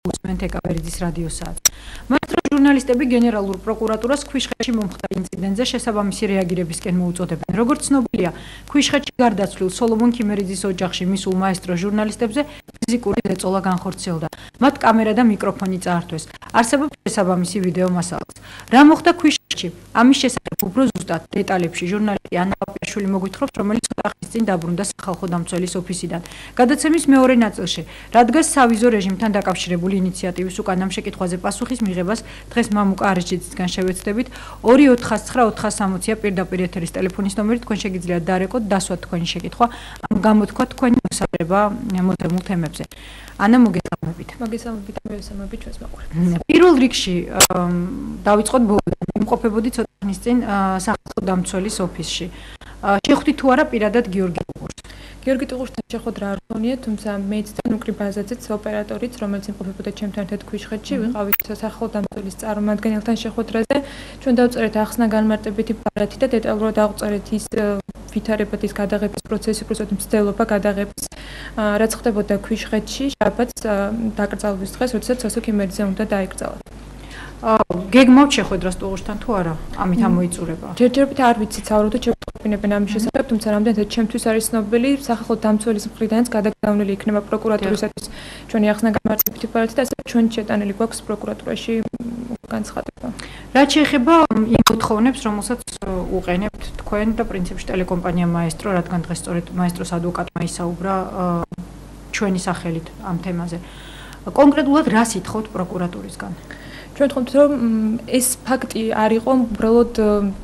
უსმენთ ეკავერიძის რადიოსაც. მაესტრო ჟურნალისტები გენერალურ პროკურატურას ქვიშხეთში მომხდარ ინციდენტზე შესაბამისი რეაგირებისკენ მოუწოდებენ. როგორც ცნობილია, ქვიშხეთში გარდაცვლილ სოლომონ ქიმერიძის ოჯახში მისულ მაესტრო ჟურნალისტებზე ფიზიკური ზეწოლა განხორციელდა. მათ კამერა და მიკროფონი წაართვეს. არსებობს შესაბამისი ვიდეო მასალაც. რა მოხდა ქვიშხეთში? ამის შესახებ უფრო ზუსტად დეტალებში ჟურნალისტი ანა პაპიაშვილი მოგვითხრობს, რომელიც ხუთი წინ დაბრუნდა სახალხო დამცველის ოფისიდან. გადაცემის მეორე ნაწილში, რადგან სავიზო რეჟიმთან დაკავშირებული ინიციატივის უკან ამ შეკითხვაზე პასუხის მიღებას დღეს მამუკა არიჯიძისგან შევეცდებით. 249-460-ია პირდაპირ ეთერის ტელეფონის ნომერი, თქვენ შეგიძლიათ დარეკოთ, დასვათ თქვენი შეკითხვა, გამოთქვათ თქვენი მოსაზრება მოდემულ თემებზე. ანა, მოგესალმებით. მოგესალმებით, მოგესალმებით ჩვენს მაყურებლებს. პირველ რიგში დავიწყოთ ბოლოდან. იმყოფებოდი ცოტა ხნის წინ სახალხო დამცველის ოფისში. შეხვდით თუ არა პირადად გიორგი ტუღურს? გიორგი ტუღურსთან შეხვედრა არ გქონია, თუმცა მეც და ნუკრი ბაზაძეც ოპერატორიც, რომელიც იმყოფებოდა ჩემთან ერთად ქვიშხეთში, ვიყავით სახალხო დამცველის წარმომადგენელთან შეხვედრაზე. ჩვენ დავწერეთ ახსნა განმარტებითი ბარათი და დეტალურად დავწერეთ ის ვითარებად ის გადაღების პროცესი, უბრალოდ მცდელობა გადაღების, რაც ხდებოდა ქვიშხეთში, შაბათს დაკრძალვის დღეს, როდესაც სოსო ქიმერიძე უნდა დაიკრძალა. გეგმავთ შეხვედრას ტუღურსთან თუ არა? ამით ამოიწურება. ჯერჯერობით არ ვიცით, საუბრობთ შეგვიყვინებენ ამის შესახებ, თუმცა რამდენადაც ჩემთვის არის ცნობილი, სახალხო დამცველის მხრიდანაც გადაგზავნილი იქნება პროკურატურისათვის ჩვენი ახსნა განმარტებითი ბარათი და ასე ჩვენ შეტანილი გვაქვს პროკურატურაში განცხადება. რაც შეეხება იმ მოთხოვნებს, რომელსაც უყენებთ თქვენ და პრინციპში ტელეკომპანია მაესტრო, რადგან დღეს სწორედ მაესტროს ადვოკატმა ისაუბრა ჩვენი სახელით ამ თემაზე. კონკრეტულად რა სიტყვით პროკურატურისგან? ჩვენ ვთქვით, რომ ეს ფაქტი არ იყო უბრალოდ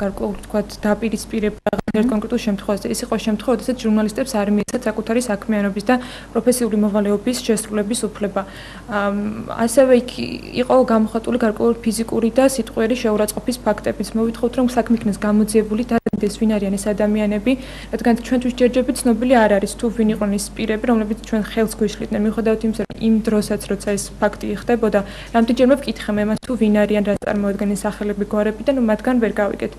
გარკვეულ თქვათ დაპირისპირება ერთ კონკრეტულ შემთხვევაში. ეს იყო შემთხვევა, როდესაც ჟურნალისტებს არ მიეცათ საკუთარი საქმიანობის და პროფესიული მოვალეობის შესრულების უფლება. ასევე იქ იყო გამოხატული გარკვეული ფიზიკური და სიტყვიერი შეურაცხყოფის ფაქტებიც. მოვითხოვთ, რომ საქმე იქნეს გამოძიებული და ეს ვინ არიან ეს ადამიანები, რადგან ჩვენთვის ჯერჯერობით ცნობილი არ არის თუ ვინ იყვნენ ის პირები, რომლებიც ჩვენ ხელს გვიშლიდნენ. მიუხედავად იმისა, რომ იმ დროსაც, როცა ეს ფაქტი ხდებოდა, რამდენჯერმე ვკითხე მე მას თუ ვინ არიან, რა წარმოადგენენ სახელები, გვარები და მათგან ვერ გავიგეთ.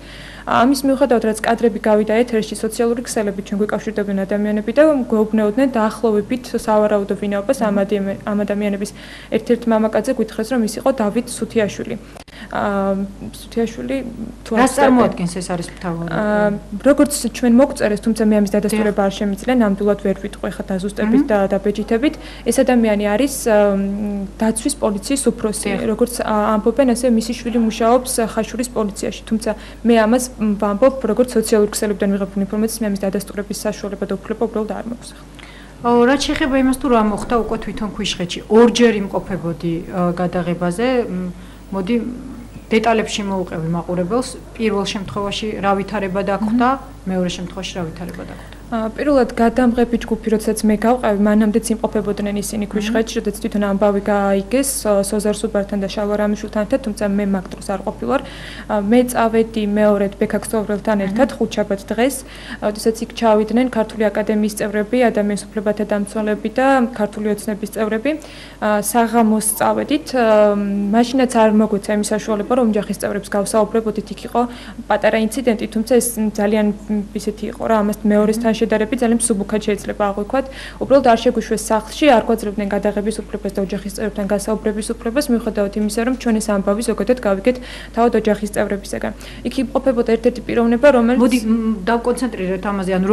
ამის მიუხედავად, რაც კადრები გავიდა ეთერში, სოციალური ქსელებით ჩვენ გვეკავშირდებიან ადამიანები და გვეუბნეოდნენ დაახლოებით სავარაუდო ვინაობას ამ ადამიანების. ერთ-ერთ მამაკაცზე გითხრეს, რომ ის იყო დავით სუთიაშვილი. სუთიაშვილი თუ რას წარმოადგენს ეს არის მთავარი? როგორც ჩვენ მოგწერეს, თუმცა მე ამის დადასტურება არ შემიძლია, ნამდვილად ვერ ვიტყვი ხა დაზუსტებით და დაბეჯითებით. ეს ადამიანი არის დაცვის პოლიციის უფროსი. როგორც ამბობენ, ასე მისი შვილი მუშაობს ხაშურის პოლიციაში. თუმცა მე ამას ვამბობ, როგორც სოციალური ქსელებიდან მიღებული ინფორმაციით, მე ამის დადასტურების საშუალება და უფლება უბრალოდ არ მაქვს. რაც შეეხება იმას, თუ რა მოხდა უკვე თვითონ ქვიშხეთში, ორჯერ იმყოფებოდი გადაღებაზე, მოდი დეტალებში მოუყევი მაყურებელს. პირველ შემთხვევაში რა ვითარება დაგხვდა, მეორე შემთხვევაში რა ვითარება დაგხვდა? პირველად გადამღები ჯგუფი, როდესაც მე გავყავი, მანამდეც იმყოფებოდნენ ისინი ქვიშხეთში, როდესაც თვითონ ამბავი გაიგეს სოზარ სუბართან და შალვა რამიშვილთან ერთად, თუმცა მე მაგ დროს არ ყოფილვარ. მე წავედი მეორედ ბექა ქსოვრელთან ერთად ხუთშაბათ დღეს, როდესაც იქ ჩავიდნენ ქართული აკადემიის წევრები, ადამიანის უფლებათა დამცველები და ქართული ოცნების წევრები. საღამოს წავედით, მაშინაც არ მოგვეცა იმის საშუალება, რომ ოჯახის წევრებს გავსაუბრებოდით, იქ იყო პატარა ინციდენტი, თუმცა ეს ძალიან ისეთი იყო რა, ამას მეორესთან შედარებით ძალიან მსუბუქად შეიძლება აღვიქვათ. უბრალოდ არ შეგვიშვეს სახლში, არ გვაძლევდნენ გადაღების უფლებას და ოჯახის წევრებთან გასაუბრების უფლებას, მიუხედავად იმისა, რომ ჩვენ ეს ამბავი ზოგადად გავიგეთ თავად ოჯახის წევრებისგან. იქ იმყოფებოდა ერთ-ერთი პიროვნება, რომელიც მოდი დავკონცენტრიროთ ამაზე, ანუ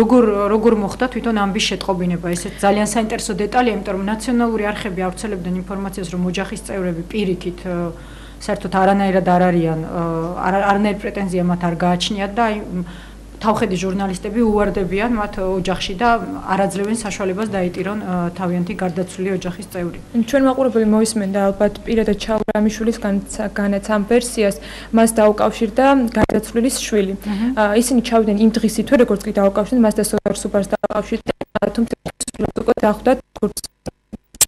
როგორ მოხდა თვითონ ამბის შეტყობინება. ეს ძალიან საინტერესო დეტალია, იმიტომ რომ ნაციონალური არხები ავრცელებდნენ ინფორმაციას, რომ ოჯახის წევრები პირიქით საერთოდ არანაირად არ არიან, არანაირ პრეტენზია მათ არ გააჩნიათ და თავხედი ჟურნალისტები უვარდებიან მათ ოჯახში და არ აძლევენ საშუალებას დაიტირონ თავიანთი გარდაცვლილი ოჯახის წევრი. ჩვენ მაყურებელი მოისმენდა ალბათ პირადად შალვა რამიშვილისგანაც ამ ვერსიას, მას დაუკავშირდა გარდაცვლილის შვილი. ისინი ჩავიდნენ იმ დღისითვე, როგორც კი დაუკავშირდნენ, მას და სოზარ სუბარს დაუკავშირდნენ, თუმცა უკვე დახვდათ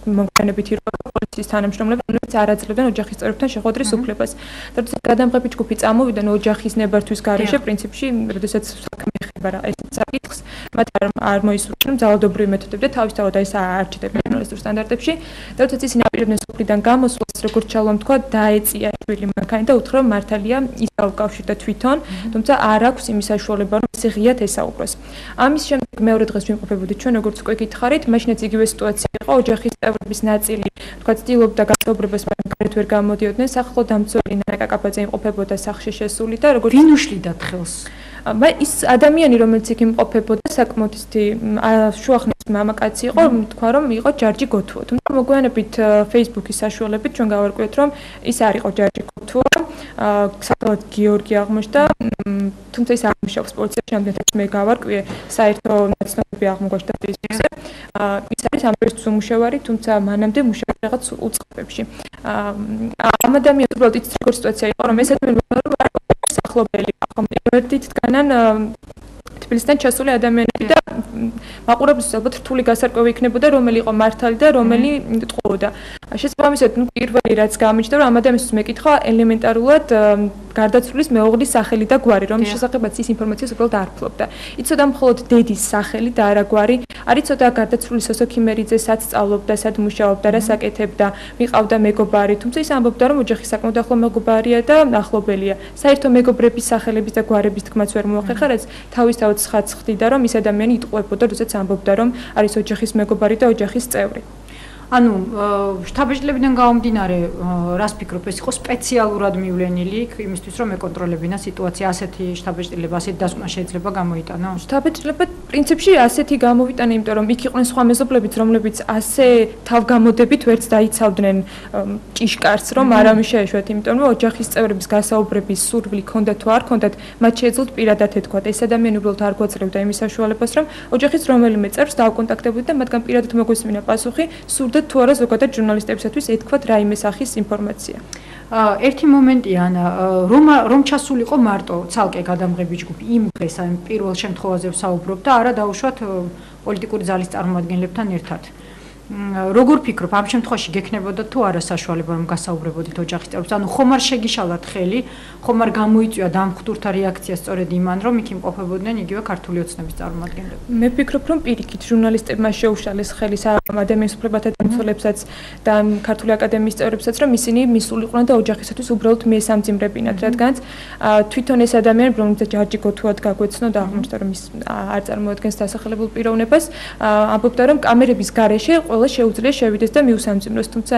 მოგვიანებით ირკვევა პოლიციის თანამშრომლები, რომლებიც არ აძლევდნენ ოჯახის წევრებთან შეხვედრის უფლებას. და როდესაც გადამღები ჯგუფი წამოვიდა ოჯახის ნებართვის გარეშე, პრინციპში, როდესაც საქმე ეხება რა ეს საკითხს, მათ არ მოისურვებენ ძალადობრივი მეთოდები და თავისთავად ეს არჩევდნენ ჟურნალისტურ სტანდარტებში. და როდესაც ისინი აპირებდნენ სოფლიდან გამოსვლას, როგორც ჩალვამ თქვა, დაეწია შვილი მანქანა და უთხრა მართალია ის დაუკავშირდა თვითონ, თუმცა არ აქვს იმის საშუალება, რომ ისე ღიად ესაუბროს. ამის შემდეგ მეორე დღეს ვიმყოფებოდით ჩვენ როგორც უკვე გითხარით, მაშინაც იგივე სიტუაცია იყო, ოჯახის წევრების ნაწილი, თქვა, ცდილობდა გასაუბრებას, მაგრამ გარეთ ვერ გამოდიოდნენ, სახელო დამცველი ნანა კაკაბაძე იმყოფებოდა სახლში შესული და როგორც ვინ უშლიდა თხელს? ის ადამიანი, რომელიც იქ იმყოფებოდა, საკმაოდ ისეთი შუახნის მამაკაცი იყო, თქვა რომ იყო ჯარჯი გოთუო. თუმცა მოგვიანებით Facebook-ის საშუალებით ჩვენ გავარკვიეთ, რომ ის არ იყო ჯარჯი გოთუო, საკმაოდ გიორგი აღმოჩნდა, თუმცა ის არ მუშაობს პოლიციაში, ამდენად მე გავარკვიე, საერთო ნაცნობები აღმოჩნდა Facebook-ზე. ის არის ამერიკის უმუშევარი, თუმცა მანამდე მუშაობდა რაღაც უწყებებში. ამ ადამიანს უბრალოდ ის როგორ სიტუაცია იყო, რომ ეს ადამიანი სახლობელი ერთით დგანან თბილისიდან ჩასული ადამიანები და მაყურებელს ალბათ რთული გასარკვევი იქნებოდა, რომელი იყო მართალი და რომელი ტყუოდა. შესაბამისად, პირველი რაც გამიჩნდა, რომ ამ ადამიანს მეკითხა ელემენტარულად გარდაცვლილის მეუღლის სახელი და გვარი, რომლის შესახებაც ის ინფორმაციას უბრალოდ არ ფლობდა. იცოდა მხოლოდ დედის სახელი და არა გვარი, არ იცოდა გარდაცვლილი სოსო ქიმერიძე სად სწავლობდა, სად მუშაობდა, რა საკეთებდა, მიყავდა მეგობარი, თუმცა ის ამბობდა, რომ ოჯახის საკმაოდ ახლო მეგობარია და ახლობელია. საერთო მეგობრების სახელების და გვარების თქმაც ვერ მოახერხა, რაც თავისთავად ცხადს ხდიდა, რომ ის ადამიანი იტყუებოდა, როდესაც ამბობდა, რომ არის ოჯახის მეგობარი და ოჯახის წევრი. ანუ შტაბ-ჭრილებიდან გამომდინარე, რას ფიქრობ, ეს იყო სპეციალურად მივლენილი იმისთვის, რომ ეკონტროლებინა სიტუაცია, ასეთი შტაბ-ჭრილება, ასეთი დასკვნა შეიძლება გამოიტანო? შტაბ-ჭრილება პრინციპში ასეთი გამოვიტანა, იმიტომ რომ იქ იყვნენ სხვა მეზობლებიც, რომლებიც ასე თავგამოდებით ვერც დაიცავდნენ ჭიშკარს, რომ არავის შეეშვათ, იმიტომ რომ ოჯახის წევრების გასაუბრების სურვილი ქონდა თუ არ ქონდათ, მათ შეეძლოთ პირადად ეთქვათ, ეს ადამიანი უბრალოდ არ გვაძლევდა იმის საშუალებას, რომ ოჯახის რომელიმე წევრს დაუკონტაქტებოდეთ და მათგან პირადად მოგვისმინა პასუხი, სურდათ თუ არა ზოგადად ჟურნალისტებისათვის ეთქვათ რაიმე სახის ინფორმაცია. ერთი მომენტია, რომ ჩასულიყო მარტო ცალკე გადამღები ჯგუფი იმ დღეს, აი პირველ შემთხვევაზე ვსაუბრობ და არა დაუშვათ პოლიტიკური ძალის წარმომადგენლებთან ერთად. როგორ ფიქრობ, ამ შემთხვევაში გექნებოდა თუ არა საშუალება, რომ გასაუბრებოდით ოჯახის წევრებს? ანუ ხომ არ შეგიშალათ ხელი, ხომ არ გამოიწვია დამხვდურთა რეაქცია სწორედ იმან, რომ იქ იმყოფებოდნენ იგივე ქართული ოცნების წარმომადგენლები? მე ვფიქრობ, რომ პირიქით ჟურნალისტებმა შეუშალეს ხელი ადამიანის უფლებათა დამცველებსაც და ქართული აკადემიის წევრებსაც, რომ ისინი მისულიყვნენ და ოჯახისათვის უბრალოდ მიესამძიმრებინათ, რადგან თვითონ ეს ადამიანი, რომელსაც ჯარჯი გოთუად გაგვეცნო და აღმოჩნდა, რომ ის არ წარმოადგენს დასახელებულ პიროვნებას, ამბობდა, რომ კამერების გარეშე ყველა შეუძლია შევიდეს და მიუსამძიმროს, თუმცა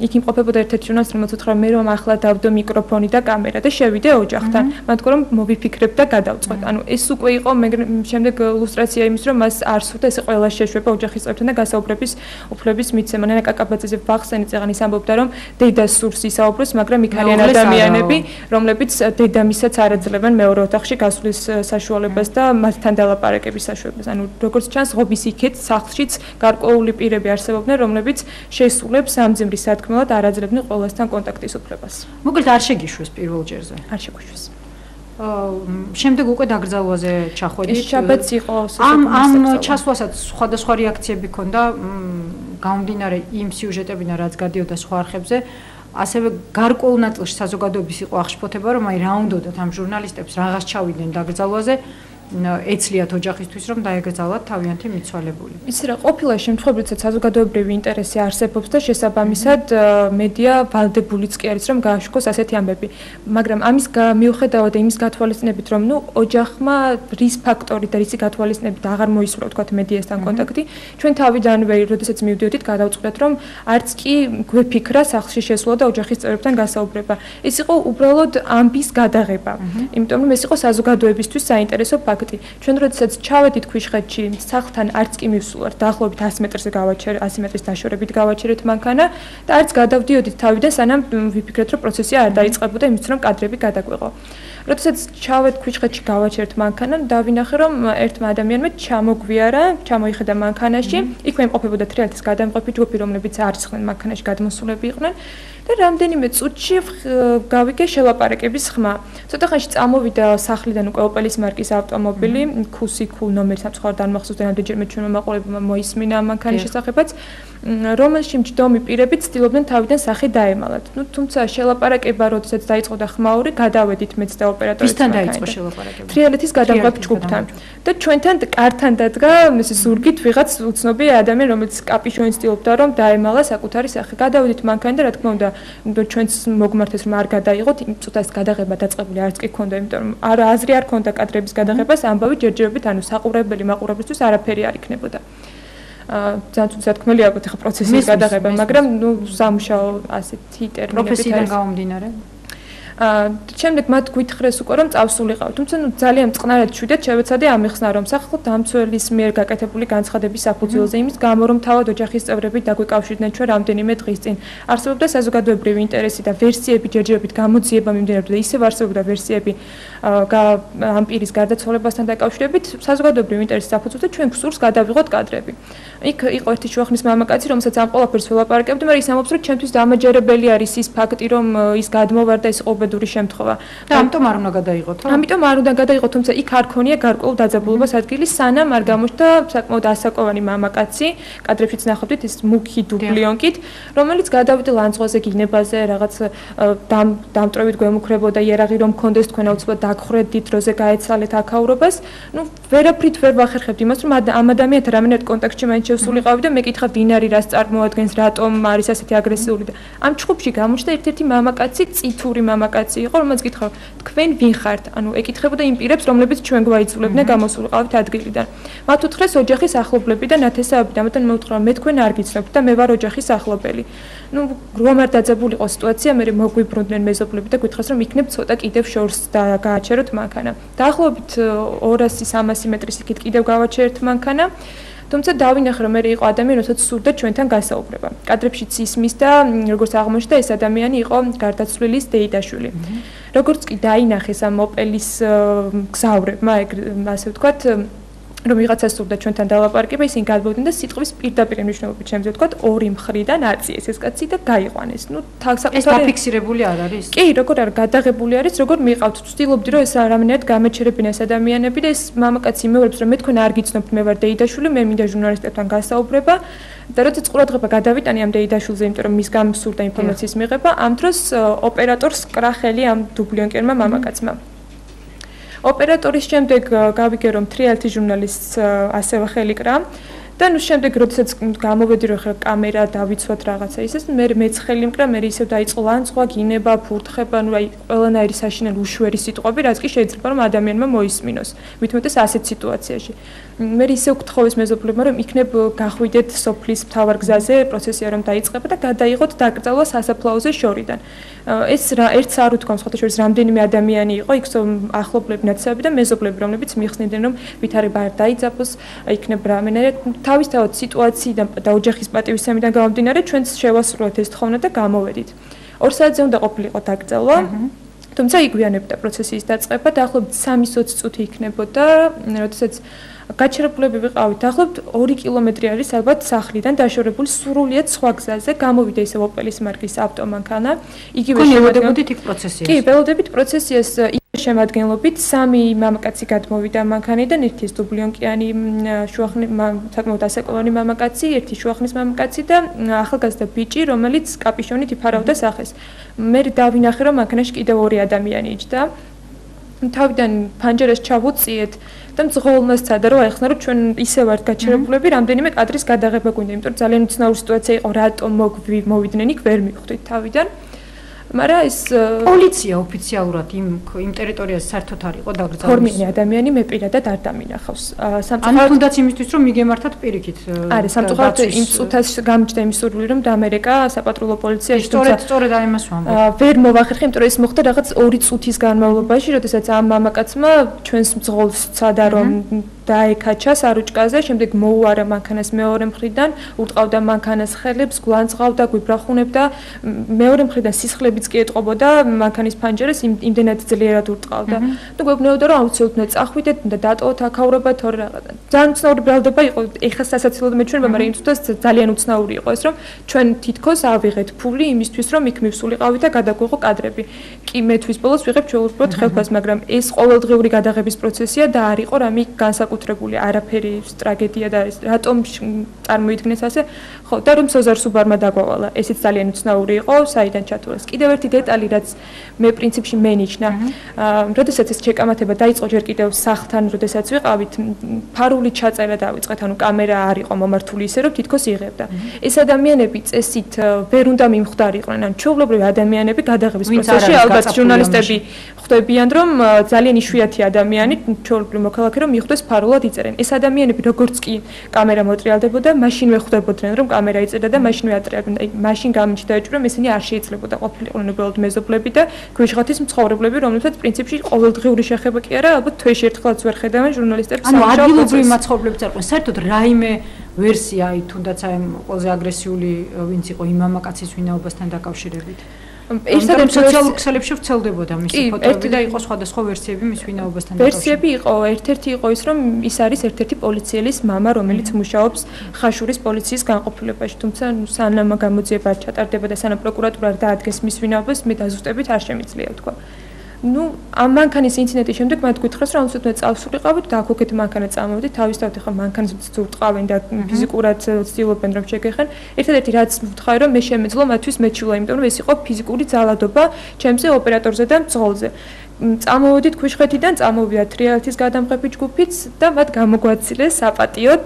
იქ იმყოფებოდა ერთ-ერთი ჟურნალისტი, რომელიც უთხრა, მე რომ ახლა დავდო მიკროფონი და კამერა და შევიდე ოჯახთან. მან თქვა, რომ მოვიფიქრებ და გადავწყვეტ. ანუ ეს უკვე იყო შემდეგ ილუსტრაცია იმის, რომ მას არ სურდა ესე ყველა შეშვება ოჯახის წევრთან და გასაუბრების უფლების მიცემა. ნანა კაკაბაძეზე ვახსენეთ, წეგან ის ამბობდა, რომ დედას სურს ისაუბროს, მაგრამ იქ არიან ადამიანები, რომლებიც დედამისაც არ აძლევენ მეორე ოთახში გასვლის საშუალებას და მათთან დალაპარაკების საშუალებას. ანუ როგორც ჩანს, ღობის იქეთ სახლშიც გარკვეული პირები არსებობდნენ, რომლებიც შესულებს სამძიმრის სათქმელად არ აძლევდნენ ყველასთან კონტაქტის უფლებას. მოკლედ არ შეგიშვეს პირველ ჯერზე? არ შეგვიშვეს. შემდეგ უკვე დაკრძალვაზე ჩახვედით. ეს შაბათს იყო ამ ჩასვლასაც სხვადასხვა რეაქციები ჰქონდა, გამომდინარე იმ სიუჟეტებიდან, რაც გადიოდა სხვა არხებზე, ასევე გარკვეულ ნაწილში საზოგადოების იყო აღშფოთება, რომ აი რა უნდათ ამ ჟურნალისტებს რაღაც ჩავიდნენ დაკრძალვაზე. ეცლიათ ოჯახისთვის, რომ დაეგრძალათ თავიანთი მიცვალებული. იცი რა, ყოფილა შემთხვევები, როდესაც საზოგადოებრივი ინტერესი არსებობს და შესაბამისად მედია ვალდებულიც კი არის, რომ გააშუქოს ასეთი ამბები. მაგრამ ამის მიუხედავად და იმის გათვალისწინებით, რომ ოჯახმა რის ფაქტორით და რისი გათვალისწინებით აღარ მოისურვა, თქვათ მედიასთან კონტაქტი, ჩვენ თავიდანვე, როდესაც მივდიოდით, გადავწყვეტ, რომ არც კი გვეფიქრა სახლში შესვლა და ოჯახის წევრებთან გასაუბრება. ეს იყო უბრალოდ ამბის გადაღება. იმიტომ რომ ეს იყო საზოგადოებისთვის საინტერესო ჩვენ როდესაც ჩავედით ქვიშხეთში, სახლთან არც კი მივსულვართ, დაახლოებით 100 მეტრზე გავაჩერეთ, 100 მეტრის დაშორებით გავაჩერეთ მანქანა და არც გადავდიოდით თავიდან, სანამ ვიფიქრეთ, რომ პროცესი არ დაიწყებოდა, იმის რომ კადრები გადაგვეყო. როდესაც ჩავედ ქვიშხეთში გავაჩერთ მანქანა, დავინახე რომ ერთმა ადამიანმა ჩამოიხედა მანქანაში, იქვე იმყოფებოდა თრიალეთის გადამყოფი ჯგუფი, რომლებიც არცხვენ მანქანაში გადმოსულები იყვნენ. და რამდენიმე წუთში გავიგე შელაპარაკების ხმა. ცოტა ხანში წამოვიდა სახლიდან უკვე ოპელის მარკის ავტომობილი, ქუსიკუ ნომერი სამწუხაროდ არ მახსოვს და რამდენჯერმე ჩვენმა მაყურებელმა მოისმინა მანქანის შესახებაც, რომელში მჯდომი პირები ცდილობდნენ თავიდან სახე დაემალათ. თუმცა შელაპარაკება როდესაც დაიწყო და ხმაური, გადავედით მეც და ოპერატორიც. ვისთან დაიწყო შელაპარაკება? თრიალეთის გადამყოფ ჯგუფთან. და ჩვენთან კართან დადგა მისი ზურგით ვიღაც უცნობი ადამიანი, რომელიც კაპიშონით ცდილობდა რომ დაემალა საკუთარი სახე. გადავედით მანქანიდან და რა თქმა უნდა ჩვენს მოგმართეს რომ არ გადაიღოთ, იმ წუთას გადაღება დაწყებული არც კი ქონდა, იმიტომ რომ აზრი არ ქონდა კადრების გადაღებას, ამბავი ჯერჯერობით, ანუ საყურებელი მაყურებლისთვის არაფერი არ იქნებოდა. ძალიან თქმელი ალბათ ახლა პროცესის გადაღება, მაგრამ სამუშაო ასეთი ტერმინებით პროფესიიდან გამომდინარე. შემდეგ მათ გვითხრეს უკვე რომ წავსულიყავ, თუმცა ძალიან წყნარად შვიდად შევეცადე ამეხსნა რომ სახალხო დამცველის მიერ გაკეთებული განცხადების საფუძველზე იმის გამო რომ თავად ოჯახის წევრები დაგვიკავშირდნენ ჩვენ რამდენიმე დღის წინ არსებობდა საზოგადოებრივი ინტერესი და ვერსიები ჯერჯერობით გამოძიება მიმდინარეობდა და ისევ არსებობდა ვერსიები ამ პირის გარდაცვალებასთან დაკავშირებით საზოგადოებრივი ინტერესის საფუძველზე ჩვენ გსურს გადავიღოთ კადრები. იქ იყო ერთი შუახნის მამაკაცი, რომელსაც ამ ყველაფერს ველაპარაკებდი, მაგრამ ის ამბობს რომ ჩემთვის დამაჯერებელი არის ის ფაქტი რომ ის გადმოვარდა ის ობედური შემთხვევა. და ამიტომ არ უნდა გადაიღოთ, ხო? ამიტომ არ უნდა გადაიღოთ, თუმცა იქ არ ქონია გარკვეულ დაძაბულობას ადგილი, სანამ არ გამოჩნდა საკმაოდ ასაკოვანი მამაკაცი, კადრებშიც ნახავთ ის მუქი დუბლიონკით, რომელიც გადავიდა ლანძღვაზე, გინებაზე, რაღაც დამტრევით გვემუქრებოდა იარაღი რომ კონდეს თქვენ აუცილებლად დაგხრედით, დროზე გაეცალეთ აქაურობას. ვერაფრით ვერ ვახერხებთ იმას, რომ ამ ადამიანთან რამენად კონტაქტში მაინც შევსულიყავი და მეკითხა ვინ არის, რას წარმოადგენს, რატომ არის ასეთი აგრესიული და ამ ჩხუბში გამოჩნდა ერთ-ერთი მამაკაცი, წითური მამაკაცი იყო, რომელიც გითხრა, თქვენ ვინ ხართ? ანუ ეკითხებოდა იმ პირებს, რომლებიც ჩვენ გვაიძულებდნენ გამოსულიყავით ადგილიდან. მათ უთხრეს ოჯახის ახლობლები და ნათესავები და ამიტომ მეუთხრა, მე თქვენ არ გიცნობთ და მე ვარ ოჯახის ახლობელი. რომ არ დაძაბულიყო სიტუაცია, მე მოგვიბრუნდნენ მეზობლები და გითხრას, რომ იქნებ ცოტა კიდევ შორს და გააჩეროთ მანქანა. დაახლოებით 200-300 მეტრის იქით კიდევ გავაჩერეთ მანქანა. თუმცა დავინახე რომ მე იყო ადამიანი, რომელსაც სურდა ჩვენთან გასაუბრება. კადრებშიც ისმის და როგორც აღმოჩნდა, ეს ადამიანი იყო გარდაცვლილის დეიდაშვილი. როგორც კი დაინახეს ამ ოპელის გზავრებმა, ასე ვთქვათ, რომ ვიღაცა სურდა ჩვენთან დალაპარაკება, ისინი გადმოვიდნენ და სიტყვის პირდაპირ მნიშვნელობით შემიძლია ვთქვათ, ორი მხრიდან აწიეს ეს კაცი და გაიყვანეს. ეს დაფიქსირებული არ არის? კი, როგორ არ გადაღებული არის, როგორ მიყავთ, ვცდილობდი რომ ეს რამენად გამეჩერებინა ეს ადამიანები და ეს მამაკაცი იმეორებს რომ მე თქვენ არ გიცნობთ, მე ვარ დეიდაშვილი, მე მინდა ჟურნალისტებთან გასაუბრება და როდესაც ყურადღება გადავიტანი ამ დეიდაშვილზე, იმიტომ რომ მის გამსურდა ინფორმაციის მიღება, ამ დროს ოპერატორს კრა ხელი ამ დუბლიონკერმა მამაკაცმა. ოპერატორის შემდეგ გავიგე რომ თრიალეთის ჟურნალისტს ასევე ხელი კრა და შემდეგ როდესაც გამოვედი რომ ხა კამერა დავიცვათ რაღაცა ისეს მე მეც ხელი მკრა მე ისევ დაიწყო ლანძღვა გინება ფურთხება აი ყველანაირი საშინელი უშვერი სიტყვები რაც კი შეიძლება რომ ადამიანმა მოისმინოს მithumetes ასეთ სიტუაციაში მე ისევ გთხოვეს მეზობლებმა რომ იქნებ გახვიდეთ სოფლის მთავარ გზაზე პროცესია რომ დაიწყება და გადაიღოთ დაკრძალვა სასაფლაოზე შორიდან ეს რა ერთს არ უთქვამს სხვათა შორის რამდენიმე ადამიანი იყო იქ ახლობლები ნაცნობი და მეზობლები რომლებიც მიხსნიდნენ რომ ვითარება არ დაიძაბოს იქნებ რამენერე თავისთავად სიტუაციიდან და ოჯახის პატივისცემიდან გამომდინარე ჩვენც შევასრულეთ ეს თხოვნა და გამოვედით 2 საათზე უნდა ყოფილიყო დაკრძალვა თუმცა იგვიანებდა პროცესის დაწყება დაახლოებით 3-20 წუთი იქნებოდა როდესაც გაჩერებულები ვიყავით დაახლოებით 2 კილომეტრი არის ალბათ სახლიდან დაშორებული სრულიად სხვა გზაზე გამოვიდა ისე ოპელის მარკის ავტომანქანა იგივე შემოდებოდით იქ პროცესიას კი ველოდებით პროცესიას შემადგენლობით 3 მამაკაცი გადმოვიდა მანქანიდან ერთი დუბლიონკიანი შუახნის საკმაოდ ასაკოვანი მამაკაცი ერთი შუახნის მამაკაცი და ახალგაზრდა ბიჭი რომელიც კაპიშონით იფარავდა სახეს მე დავინახე რომ მანქანაში კიდევ 2 ადამიანი იჯდა თავიდან ფანჯერას ჩავუწიეთ და მძღოლმა სცადა რომ აეხსნა რომ ჩვენ ისე ვართ გაჩერებულები რამდენიმე კადრის გადაღება გვინდა იმიტომ რომ ძალიან უცნაური სიტუაცია იყო რატომ მოვიდნენ იქ ვერ მივხვდით თავიდან მაგრამ ეს პოლიცია ოფიციალურად იმ ტერიტორიაზე საერთოდ არ იყო დაკრძალული. ფორმიანი ადამიანი მე პირადად არ დამინახავს. სამწუხაროდ თუნდაც იმისთვის რომ მიგემართათ პირიქით. არის სამწუხაროდ იმ წუთას გამიჩნდა იმის სურვილი რომ დაამერიკა საპატრულო პოლიციაში სწორედ ამ იმას ვამბობ. ვერ მოვახერხე იმიტომ რომ ეს მოხდა რაღაც 2 წუთის განმავლობაში, როდესაც ამ მამაკაცმა ჩვენს მძღოლს სცადა რომ დაეკაჩა სარუჭკაზე, შემდეგ მოუარა მანქანას მეორე მხრიდან, ურტყავდა მანქანას ხელებს, გვანწყავდა, გვიბრახუნებდა, მეორე მხრიდან სისხლებიც კი ეტყობოდა მანქანის ფანჯარას, იმდენად ძლიერად ურტყავდა. და გვეუბნებოდა, რომ აუცილებლად უნდა წახვიდეთ, უნდა დატოვოთ აქაურობა, თორე რაღაცა. ძალიან უცნაური ბრალდება იყო, ეხლა სასაცილოდ მეჩვენება, მაგრამ იმ წუთას ძალიან უცნაური იყო ეს, რომ ჩვენ თითქოს ავიღეთ ფული იმისთვის, რომ იქ მივსულიყავით და გადაგვიღო კადრები. კი მე თვის ბოლოს ვიღებ ჩვეულებრივად ხელფას, მაგრამ ეს ყოველდღიური გადაღების პროცესია და არ იყო რამე განსაკუთრებული არაფერი ტრაგედია და ეს რატომ წარმოიდგინეს ასე, ხო, და რომ სოზარ სუბარმა დაგვავალა. ესეც ძალიან უცნაური იყო, საიდან ჩათვლეს. კიდევ ერთი დეტალი, რაც მე პრინციპში მენიშნა, როდესაც ეს ჩეკამათება დაიწყო ჯერ კიდევ სახლთან, როდესაც ვიყავით, ფარული ჩაწერა დავიწყეთ, ანუ კამერა არ იყო მომართული ისე, რომ თითქოს იღებდა. ეს ადამიანები წესით ვერ უნდა მიმხვდარიყვნენ, ან ჩვეულებრივი ადამიანები გადაღების პროცესში ალბათ ჟურნალისტები ხვდებიან, რომ ძალიან იშვიათი ადამიანი, ჩვეულებრივი მოქალაქე, რომ მიხვდეს ფარულად იწერენ. ეს ადამიანები როგორც კი კამერა მოტრიალდებოდა, მაშინვე ხვდებოდნენ, რომ კამერა იწერდა და მაშინვე ატრიალებდნენ. აი, მაშინ გამიჩნდა, რომ ესენი არ შეიძლებოდა ყოფილიყვნენ უბრალოდ მეზობლები და ქვიშხეთის მცხოვრებლები, რომლებსაც პრინციპში ყოველდღიური შეხება კი არა, ალბათ თვეში ერთხელაც ვერ ხედავენ ჟურნალისტებს. ანუ ადგილობრივი მაცხოვრებლებიც არ ყვნენ. საერთოდ რაიმე ვერსია, აი თუნდაც აი ყველაზე აგრესიული ვინც იყო იმ მამაკაცის ვინაობასთან დაკავშირებით. ერთადერთი სოციალურ ქსელებში ვრცელდებოდა მისი ფოტოები და იყო სხვადასხვა ვერსიები მის ვინაობასთან დაკავშირებით. ვერსიები იყო, ერთ-ერთი იყო ის, რომ ის არის ერთ-ერთი პოლიციელის მამა, რომელიც მუშაობს ხაშურის პოლიციის განყოფილებაში, თუმცა სანამ გამოძიება არ ჩატარდება და სანამ პროკურატურა არ დაადგეს მის ვინაობას, მე დაზუსტებით არ შემიძლია ვთქვა. ამ მანქანის ინციდენტის შემდეგ მათ გითხრას, რომ უცებ წავსულიყავით და აქ-იქ მანქანა წამოვიდით, თავისთავად ახლა მანქანას ვწურტყავენ და ფიზიკურად ცდილობენ რომ შეგეხენ. ერთადერთი რაც ვთქვი, რომ მე შემეძლო მათთვის მეჩვლა, იმიტომ რომ ეს იყო ფიზიკური ძალადობა ჩემზე ოპერატორზე და მძღოლზე. წამოვიდით ქვიშხეთიდან, წამოვიდა თრიალეთის გადამღები ჯგუფიც და მათ გამოგვაცილეს საპატიოდ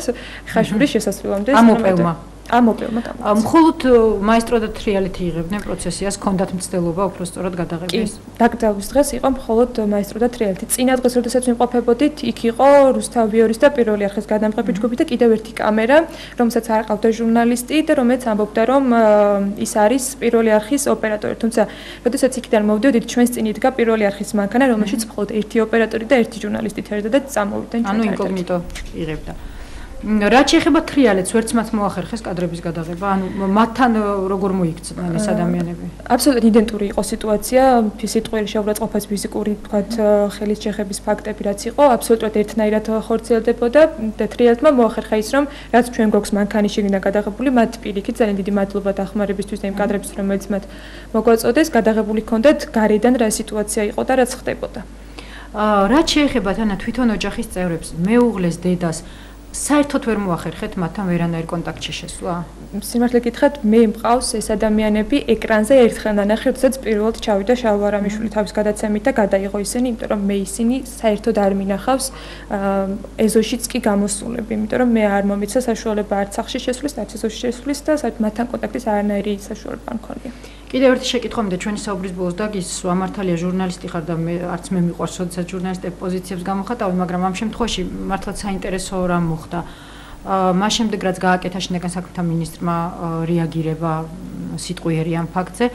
ხაშურის შესასვლელამდე. ამოპევმა. მხოლოდ მაესტრო და თრიალეთი იღებდნენ პროცესიას, ჰქონდათ მცდელობა უბრალოდ გადაღების. დაკრძალვის დღეს იყო მხოლოდ მაესტრო და თრიალეთი. წინა დღეს, როდესაც ვიმყოფებოდით, იქ იყო რუსთავიორის და პირველი არხის გადამღები ჯგუფი და კიდევ ერთი კამერა, რომელსაც არ ყავდა ჟურნალისტი და რომელიც ამბობდა, რომ ის არის პირველი არხის ოპერატორი. თუმცა, როდესაც იქიდან მოვდიოდით, ჩვენს წინ იდგა პირველი არხის მანქანა, რომელშიც მხოლოდ ერთი ოპერატორი და ერთი ჟურნალისტი თერდა და წამოვიდნენ. ანუ ინკოგნიტო იღებდა. რაც შეეხება თრიალეთს, ვერც მათ მოახერხეს კადრების გადაღება, ანუ მათთან როგორ მოიქცნენ ეს ადამიანები? აბსოლუტურად იდენტური იყო სიტუაცია, სიტყვიერი შეურაცხყოფას ფიზიკური, თქვათ, ხელის ჩეხების ფაქტები რაც იყო, აბსოლუტურად ერთნაირად ხორციელდებოდა და თრიალეთმა მოახერხა ის, რომ რაც ჩვენ გვაქვს მანქანის შიგნიდან გადაღებული, მათ პირიქით ძალიან დიდი მადლობა დახმარებისთვის და იმ კადრებისთვის, რომელიც მათ მოგვაწოდეს, გადაღებული ჰქონდათ გარედან რა სიტუაცია იყო და რაც ხდებოდა. რაც შეეხება თვითონ ოჯახის წევრებს, მეუღლეს, დედას საერთოდ ვერ მოახერხეთ მათთან ვერანაირ კონტაქტში შესვლა? სიმართლე გითხრათ, მე მყავს ეს ადამიანები ეკრანზე ერთხელ ნანახი, როდესაც პირველად ჩავიდა შალვა არამიშვილი თავის გადაცემით და გადაიღო ისინი, იმიტომ რომ მე ისინი საერთოდ არ მინახავს ეზოშიც კი გამოსულები, იმიტომ რომ მე არ მომიცა საშუალება არც სახში შესვლის, არც ეზოში შესვლის და საერთოდ მათთან კონტაქტის არანაირი საშუალება არ მქონია. კიდევ ერთი შეკითხვა მინდა ჩვენი საუბრის ბოლოს დაგისვა, მართალია ჟურნალისტი ხარ და მე არც მე მიყვარს, როდესაც ჟურნალისტები პოზიციებს გამოხატავენ, მაგრამ ამ შემთხვევაში მართლაც საინტერესო რამ მოხდა. მას შემდეგ რაც გააკეთა შინაგან საქმეთა მინისტრმა რეაგირება სიტყვიერი ამ ფაქტზე,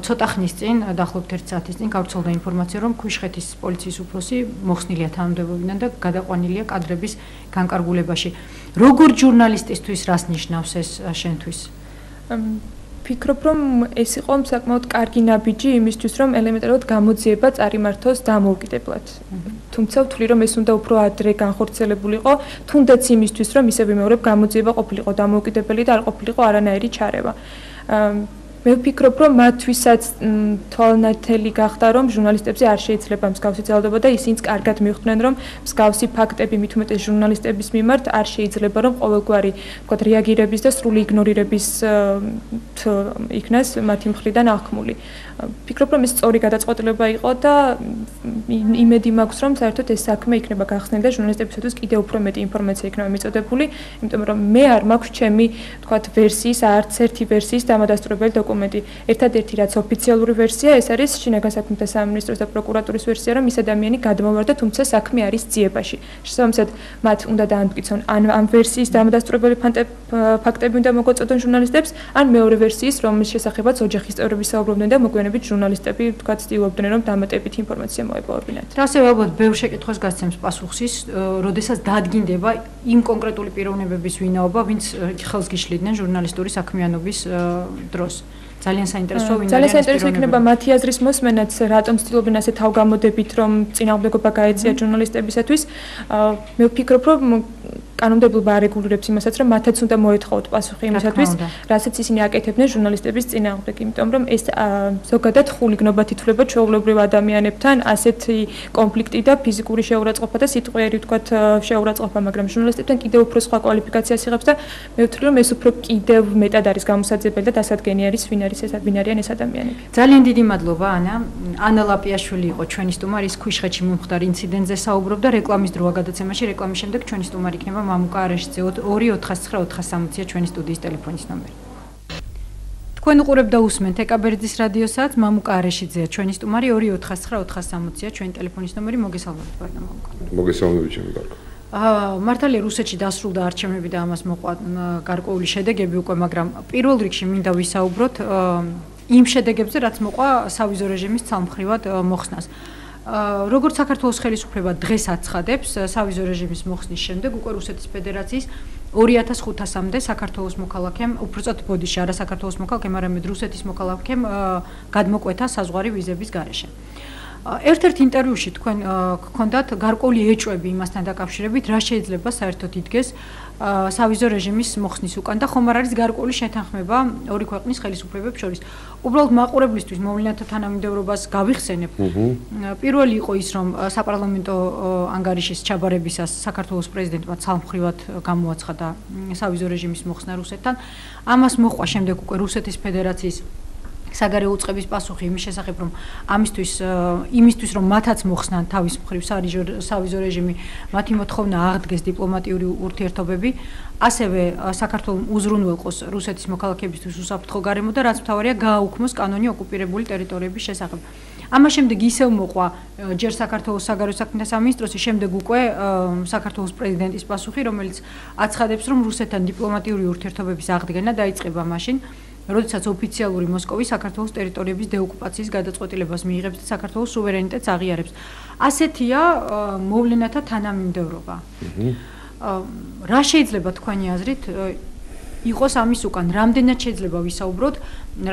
ცოტა ხნის წინ, დაახლოებით 1 საათის წინ გავრცელდა ინფორმაცია, რომ ქვიშხეთის პოლიციის უფროსი მოხსნილია თანამდებობიდან და გადაყვანილია კადრების განკარგულებაში. როგორ ჟურნალისტისთვის რას ნიშნავს ეს შენთვის? ვფიქრობ, რომ ეს იყო საკმაოდ კარგი ნაბიჯი იმისთვის, რომ ელემენტარულად გამოძიება წარიმართოს დამოუკიდებლად. თუმცა ვთვლი, რომ ეს უნდა უფრო ადრე განხორციელებულიყო, თუნდაც იმისთვის, რომ ისე ვიმეორებ, გამოძიება ყოფილიყო დამოუკიდებელი და არ ყოფილიყო არანაირი ჩარევა. მე ვფიქრობ, რომ მათთვისაც თვალნათელი გახდა, რომ ჟურნალისტებზე არ შეიძლება მსგავსი ძალადობა და ისინიც კარგად მიხვდნენ, რომ მსგავსი ფაქტები მით უმეტეს ჟურნალისტების მიმართ არ შეიძლება, რომ ყოველგვარი, ვთქვათ, რეაგირების და სრული იგნორირების იქნას მათი მხრიდან აღქმული. ვფიქრობ, რომ ეს სწორი გადაწყვეტილება იყო და იმედი მაქვს, რომ საერთოდ ეს საქმე იქნება გახსნილი და ჟურნალისტებისთვის კიდევ უფრო მეტი ინფორმაცია იქნება მიწოდებული, იმიტომ რომ მე არ მაქვს ჩემი, ვთქვათ, ვერსიის, არც ერთი ვერსიის დამადასტურებელი დოკუმენტი. ერთადერთი რაც ოფიციალური ვერსია, ეს არის შინაგან საქმეთა სამინისტროს და პროკურატურის ვერსია, რომ ის ადამიანი გადმოვარდა, თუმცა საქმე არის ძიებაში. შესაბამისად, მათ უნდა დაამტკიცონ ამ ვერსიის დამადასტურებელი ფაქტები უნდა მოგაწოდონ ჟურნალისტებს, ან მეორე ვერსიის, რომლის შესახებაც ოჯახის წევრები საუბრობდნენ და მოგვიანებით ჟურნალისტები თქვა ცდილობდნენ, რომ დამატებით ინფორმაცია მოეპოვებინათ. და ასევე ალბათ ბევრ შეკითხვას გასცემს პასუხს ის, როდესაც დადგინდება იმ კონკრეტული პიროვნებების ვინაობა, ვინც ხელს გიშლიდნენ ჟურნალისტური საქმიანობის დროს. ძალიან საინტერესოა ვინ არის. ძალიან საინტერესო იქნება მათი აზრის მოსმენაც, რატომ ცდილობენ ასე თავგამოდებით, რომ წინააღმდეგობა გაეწია ჟურნალისტებისათვის. მე ვფიქრობ, რომ კანონმდებლობა არეგულირებს იმასაც, რომ მათაც უნდა მოეთხოვოთ პასუხი იმისათვის, რასაც ისინი აკეთებდნენ ჟურნალისტების წინააღმდეგ, იმიტომ რომ ეს ზოგადად ხულიგნობა თითქმის ჩვეულებრივ ადამიანებთან ასეთი კონფლიქტი და ფიზიკური შეურაცხყოფა და სიტყვიერი ვთქვათ შეურაცხყოფა, მაგრამ ჟურნალისტებთან კიდევ უფრო სხვა კვალიფიკაციას იღებს და მე ვთვლი, რომ ეს უფრო კიდევ მეტად არის გამოსაძებელი და დასადგენი არის ვინ არიან ეს ადამიანები. ძალიან დიდი მადლობა ანა ლაპიაშვილი იყო ჩვენი სტუმარი, ის ქვიშხეთში მომხდარ ინციდენტზე საუბრობდა რეკლამის დროა გადაცემაში, რეკლამის შემდეგ ჩვენი სტუმარი იქნება მამუკა არეშიძე 249-460-ია ჩვენი სტუდიის ტელეფონის ნომერი. თქვენ უყურებთ და უსმენთ ეკაბერძის რადიოსაც, მამუკა არეშიძეა ჩვენი სტუმარი 249-460-ია ჩვენი ტელეფონის ნომერი. მოგესალმებით ბატონო მამუკა. მოგესალმებით ჩემი კარგო. მართალია რუსეთში დასრულდა არჩევნები და ამას მოყვა გარკვეული შედეგები უკვე, მაგრამ პირველ რიგში მინდა ვისაუბროთ იმ შედეგებზე, რაც მოყვა სავიზო რეჟიმის ცალმხრივად მოხსნას. როგორც საქართველოს ხელისუფლება დღეს აცხადებს, სავიზო რეჟიმის მოხსნის შემდეგ უკვე რუსეთის ფედერაციის 2500-მდე საქართველოს მოქალაქემ, უბრალოდ ბოდიში, არა საქართველოს მოქალაქემ, არამედ რუსეთის მოქალაქემ გადმოკვეთა საზღვარი ვიზების გარეშე. ერთ-ერთ ინტერვიუში თქვენ გქონდათ გარკვეული ეჭვები იმასთან დაკავშირებით, რა შეიძლება საერთოდ იდგეს სავიზო რეჟიმის მოხსნის უკან და ხომ არ არის გარკვეული შეთანხმება ორი ქვეყნის ხელისუფლებებს შორის. უბრალოდ მაყურებლისთვის მოვლენათა თანამიმდევრობას გავიხსენებ. პირველი იყო ის, რომ საპარლამენტო ანგარიშის ჩაბარებისას საქართველოს პრეზიდენტმა ცალმხრივად გამოაცხადა სავიზო რეჟიმის მოხსნა რუსეთთან. ამას მოჰყვა შემდეგ უკვე რუსეთის ფედერაციის საგარეო უწყების პასუხი იმის შესახებ, რომ იმისთვის რომ მათაც მოხსნან თავის მხრივ სავიზო რეჟიმი, მათი მოთხოვნა აღდგეს დიპლომატიური ურთიერთობები, ასევე საქართველოს უზრუნველყოს რუსეთის მოქალაქეებისთვის უსაფრთხო გარემო და რაც მთავარია გააუქმოს კანონი ოკუპირებული ტერიტორიების შესახებ. ამას შემდეგ ისევ მოყვა ჯერ საქართველოს საგარეო საქმეთა სამინისტროსი, შემდეგ უკვე საქართველოს პრეზიდენტის პასუხი, რომელიც აცხადებს, რომ რუსეთთან დიპლომატიური ურთიერთობების აღდგენა დაიწყება მაშინ, როდესაც ოფიციალური მოსკოვი საქართველოს ტერიტორიების დეოკუპაციის გადაწყვეტილებას მიიღებს და საქართველოს სუვერენიტეტს აღიარებს. ასეთია მოვლენათა თანამიმდევრობა. რა შეიძლება თქვენი აზრით იყოს ამის უკან? რამდენად შეიძლება ვისაუბროთ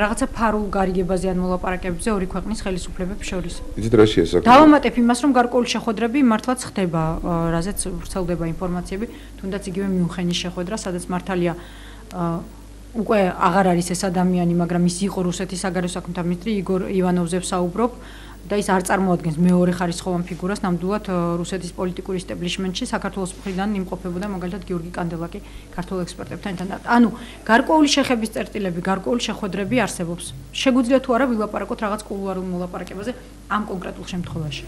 რაღაცა ფარულ გარიგებაზე ან მოლაპარაკებებზე ორი ქვეყნის ხელისუფლებებს შორის? იცით რა შეასაკუთრებია? დავამატებ იმას, რომ გარკვეული შეხვედრები მართლაც ხდება, რაზეც ვრცელდება ინფორმაციები, თუნდაც იგივე მიუნხენის შეხვედრა, სადაც მართალია უკვე აღარ არის ეს ადამიანი, მაგრამ ის იყო რუსეთის საგარეო საქმეთა მინისტრი იგორ ივანოვზე ვსაუბრობ და ის არ წარმოადგენს მეორე ხარისხოვან ფიგურას ნამდვილად რუსეთის პოლიტიკურ ისტებლიშმენტში. საქართველოს მხრიდან იმყოფებოდა მაგალითად გიორგი კანდელაკი ქართულ ექსპერტებთან ერთად. ანუ გარკვეული შეხების წერტილები, გარკვეული შეხვედრები არსებობს. შეგვიძლია თუ არა ვილაპარაკოთ რაღაც კულუარულ მოლაპარაკებაზე ამ კონკრეტულ შემთხვევაში?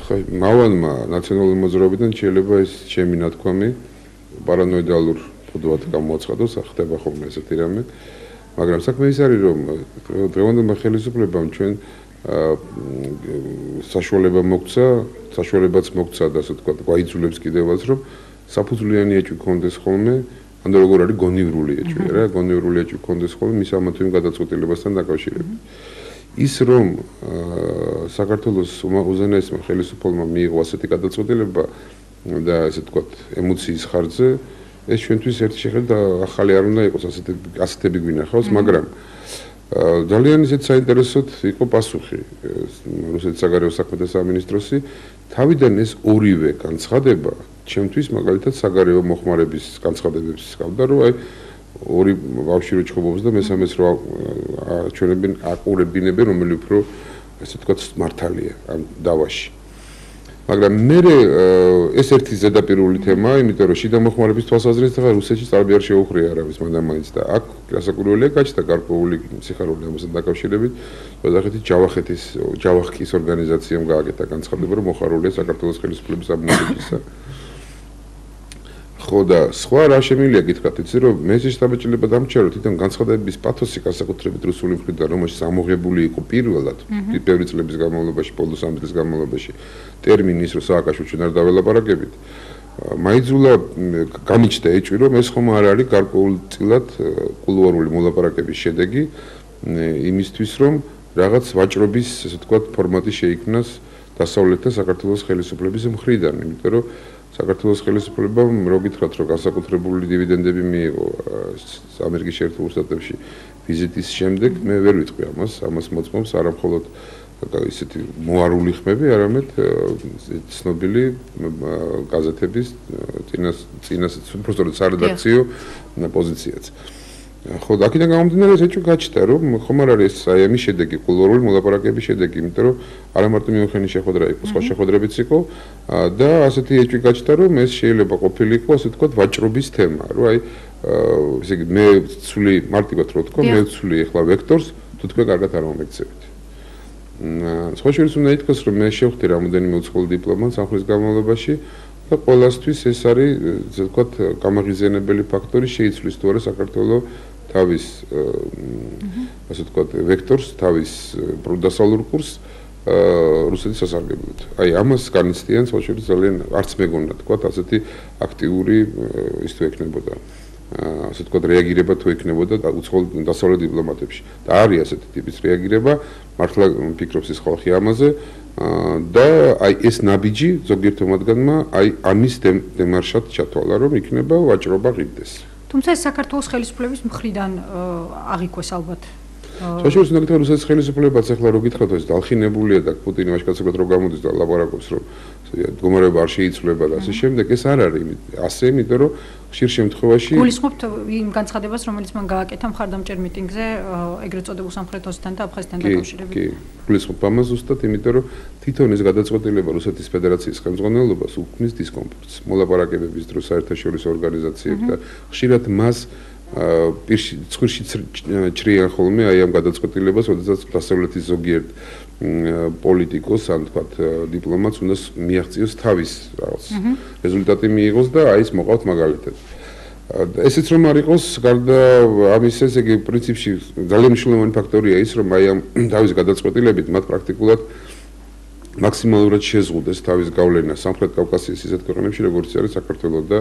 ხო, მავანმა ნაციონალური მოძრაობიდან შეიძლება ეს ჩემი ნათქვამი პარანოიდალურ ფუდვად გამოაცხადოს, ხდება ხოლმე ესეთი რამე, მაგრამ საქმე ის არის, რომ დღევანდელმა ხელისუფლებამ ჩვენ საშუალებაც მოგცა და ასე ვთქვათ, გვაიძულებს კიდევაც, რომ საფუძვლიანი ეჭვი ქონდეს ხოლმე, ანუ როგორ არის გონივრული ეჭვი, რა, გონივრული ეჭვი ქონდეს ხოლმე მის ამა თუ იმ გადაწყვეტილებასთან დაკავშირებით. ის რომ საქართველოს უზენაესმა ხელისუფლებამ მიიღო ასეთი გადაწყვეტილება და ასე ვთქვათ, ემოციის ხარჯზე ეს ჩვენთვის ერთი შეხედვით ახალი არ უნდა იყოს, ასეთები გვინახავს, მაგრამ ძალიან ისეთ საინტერესოდ იყო პასუხი რუსეთის საგარეო საქმეთა სამინისტროსი. თავიდან ეს ორივე განცხადება ჩემთვის მაგალითად საგარეო მოხმარების განცხადებებს ჰგავდა, რომ აი ორი ბავშვი რო ჩხუბობს და მესამეს რო ჩვენებენ აყურებინებენ, რომელი უფრო ასე ვთქვათ მართალია ამ დავაში. მაგრამ მე ეს ერთი ზედაპირული თემაა, იმიტომ რომ შიდა მოხმარების თვალსაზრისით ახლა რუსეთში წარბი არ შეუხრია არავის მანდამაინც და აქ გასაკურველია გაჩნდა გარკვეული სიხარული ამასთან დაკავშირებით. ოღონდ ჯავახის ორგანიზაციამ გააკეთა განცხადება, რომ მოხარულია საქართველოს ხელისუფლების აბნოდებისა. ხო და სხვა რა შემიძლია გითხრათ, იცი რომ მე შეშტაბეჭდილება დამჭერო თვითონ განცხადებების პათოსი განსაკუთრებით რუსული მხრიდან, რომელშიც ამოღებული იყო პირველად ბევრი წლების განმავლობაში, ბოლოს 3 წლის განმავლობაში ტერმინი ის რომ სააკაშვილთან არ დაველაპარაკებით. მაიძულა გამიჩნდა ეჭვი რომ ეს ხომ არ არის გარკვეულწილად კულუარული მოლაპარაკების შედეგი იმისთვის რომ რაღაც ვაჭრობის ესე ვთქვათ ფორმატი შეიქმნას დასავლეთ და საქართველოს ხელისუფლების მხრიდან, იმიტომ რომ საქართველოს ხელისუფლებამ რო გითხრათ რომ განსაკუთრებული დივიდენდები მიიღო ამერიკის შეერთებულ შტატებში ვიზიტის შემდეგ, მე ვერ ვიტყვი ამას მოწმობს არა მხოლოდ ისეთი მოარული ხმები, არამედ ცნობილი გაზეთების წინას უბრალოდ სარედაქციო პოზიციაც. ხო, აქედან გამომდინარე ეს ეჭვი გაჩნდა, რომ ხომ არ არის აი ამის შედეგი, კულუარული მოლაპარაკების შედეგი, იმიტომ რომ არა მარტო მიუნხენის შეხვედრა იყო, სხვა შეხვედრებიც იყო და ასეთი ეჭვი გაჩნდა, რომ ეს შეიძლება ყოფილიყო, ასე ვთქვათ, ვაჭრობის თემა, რომ აი ესე იგი მე ვცვლი მარტივად რო ვთქვა, მე ვცვლი ახლა ვექტორს, თუ თქვენ კარგად არ მომექცევით. სხვა შორის უნდა ითქვას, რომ მე შევხვდი რამოდენიმე უცხოელ დიპლომატს ამ ხნის განმავლობაში და ყველასთვის ეს არის, ასე ვთქვათ, გამაღიზიანებელი ფაქტორი შეიცვლის თუ არა საქართველოს თავის ასე ვთქვათ, ვექტორს, თავის პროდასალურ კურსს რუსეთის სასარგებლოდ. აი ამას განიცდიან სხვა შორის ძალიან არც მეგონა ვთქვათ, ასეთი აქტიური ის თუ ექნებოდა. ასე ვთქვათ, რეაგირება თუ ექნებოდა უცხოელ დასავლეთ დიპლომატებში. და არის ასეთი ტიპის რეაგირება, მართლა ფიქრობს ის ხალხი ამაზე და აი ეს ნაბიჯი ზოგიერთ მათგანმა აი ამის დემარშად ჩათვალა, რომ იქნება ვაჭრობა ღირდეს. თუმცა ეს საქართველოს ხელისუფლების მხრიდან აღიქვეს ალბათ. შაშურის უნდა გითხრათ, რუსეთის ხელისუფლებაც ახლა რო გითხრათ, ეს დალხინებულია და პუტინი ვაჟკაცებად რო გამოდის და ლაპარაკობს, რომ მდგომარეობა არ შეიცვლება და ასე შემდეგ, ეს არ არის ასე, იმიტომ რომ ხშირ შემთხვევაში გულისხმობთ იმ განცხადებას, რომელიც მან გააკეთა მხარდამჭერ მიტინგზე ეგრეთ წოდებულ სამხრეთ ოსეთთან და აფხაზეთთან დაკავშირებით. კი, გულისხმობ ამას ზუსტად, იმიტომ რომ თვითონ ეს გადაწყვეტილება რუსეთის ფედერაციის ხელმძღვანელობას უქმნის დისკომფორტს. მოლაპარაკებების დროს საერთაშორისო ორგანიზაციებს და ხშირად მას პირში ცხვირში ჩრიან ხოლმე აი ამ გადაწყვეტილებას, როდესაც დასავლეთის ზოგიერთ პოლიტიკოს, ან თქვათ დიპლომატს უნდა მიაღწიოს თავის რაღაც რეზულტატი მიიღოს და აი ეს მოყავთ მაგალითად. ესეც რომ არ იყოს, გარდა ამის ესე იგი პრინციპში ძალიან მნიშვნელოვანი ფაქტორია ის, რომ აი ამ თავის გადაწყვეტილებით მათ პრაქტიკულად მაქსიმალურად შეზღუდეს თავის გავლენა სამხრეთ კავკასიის ისეთ ქვეყნებში, როგორც არის საქართველო და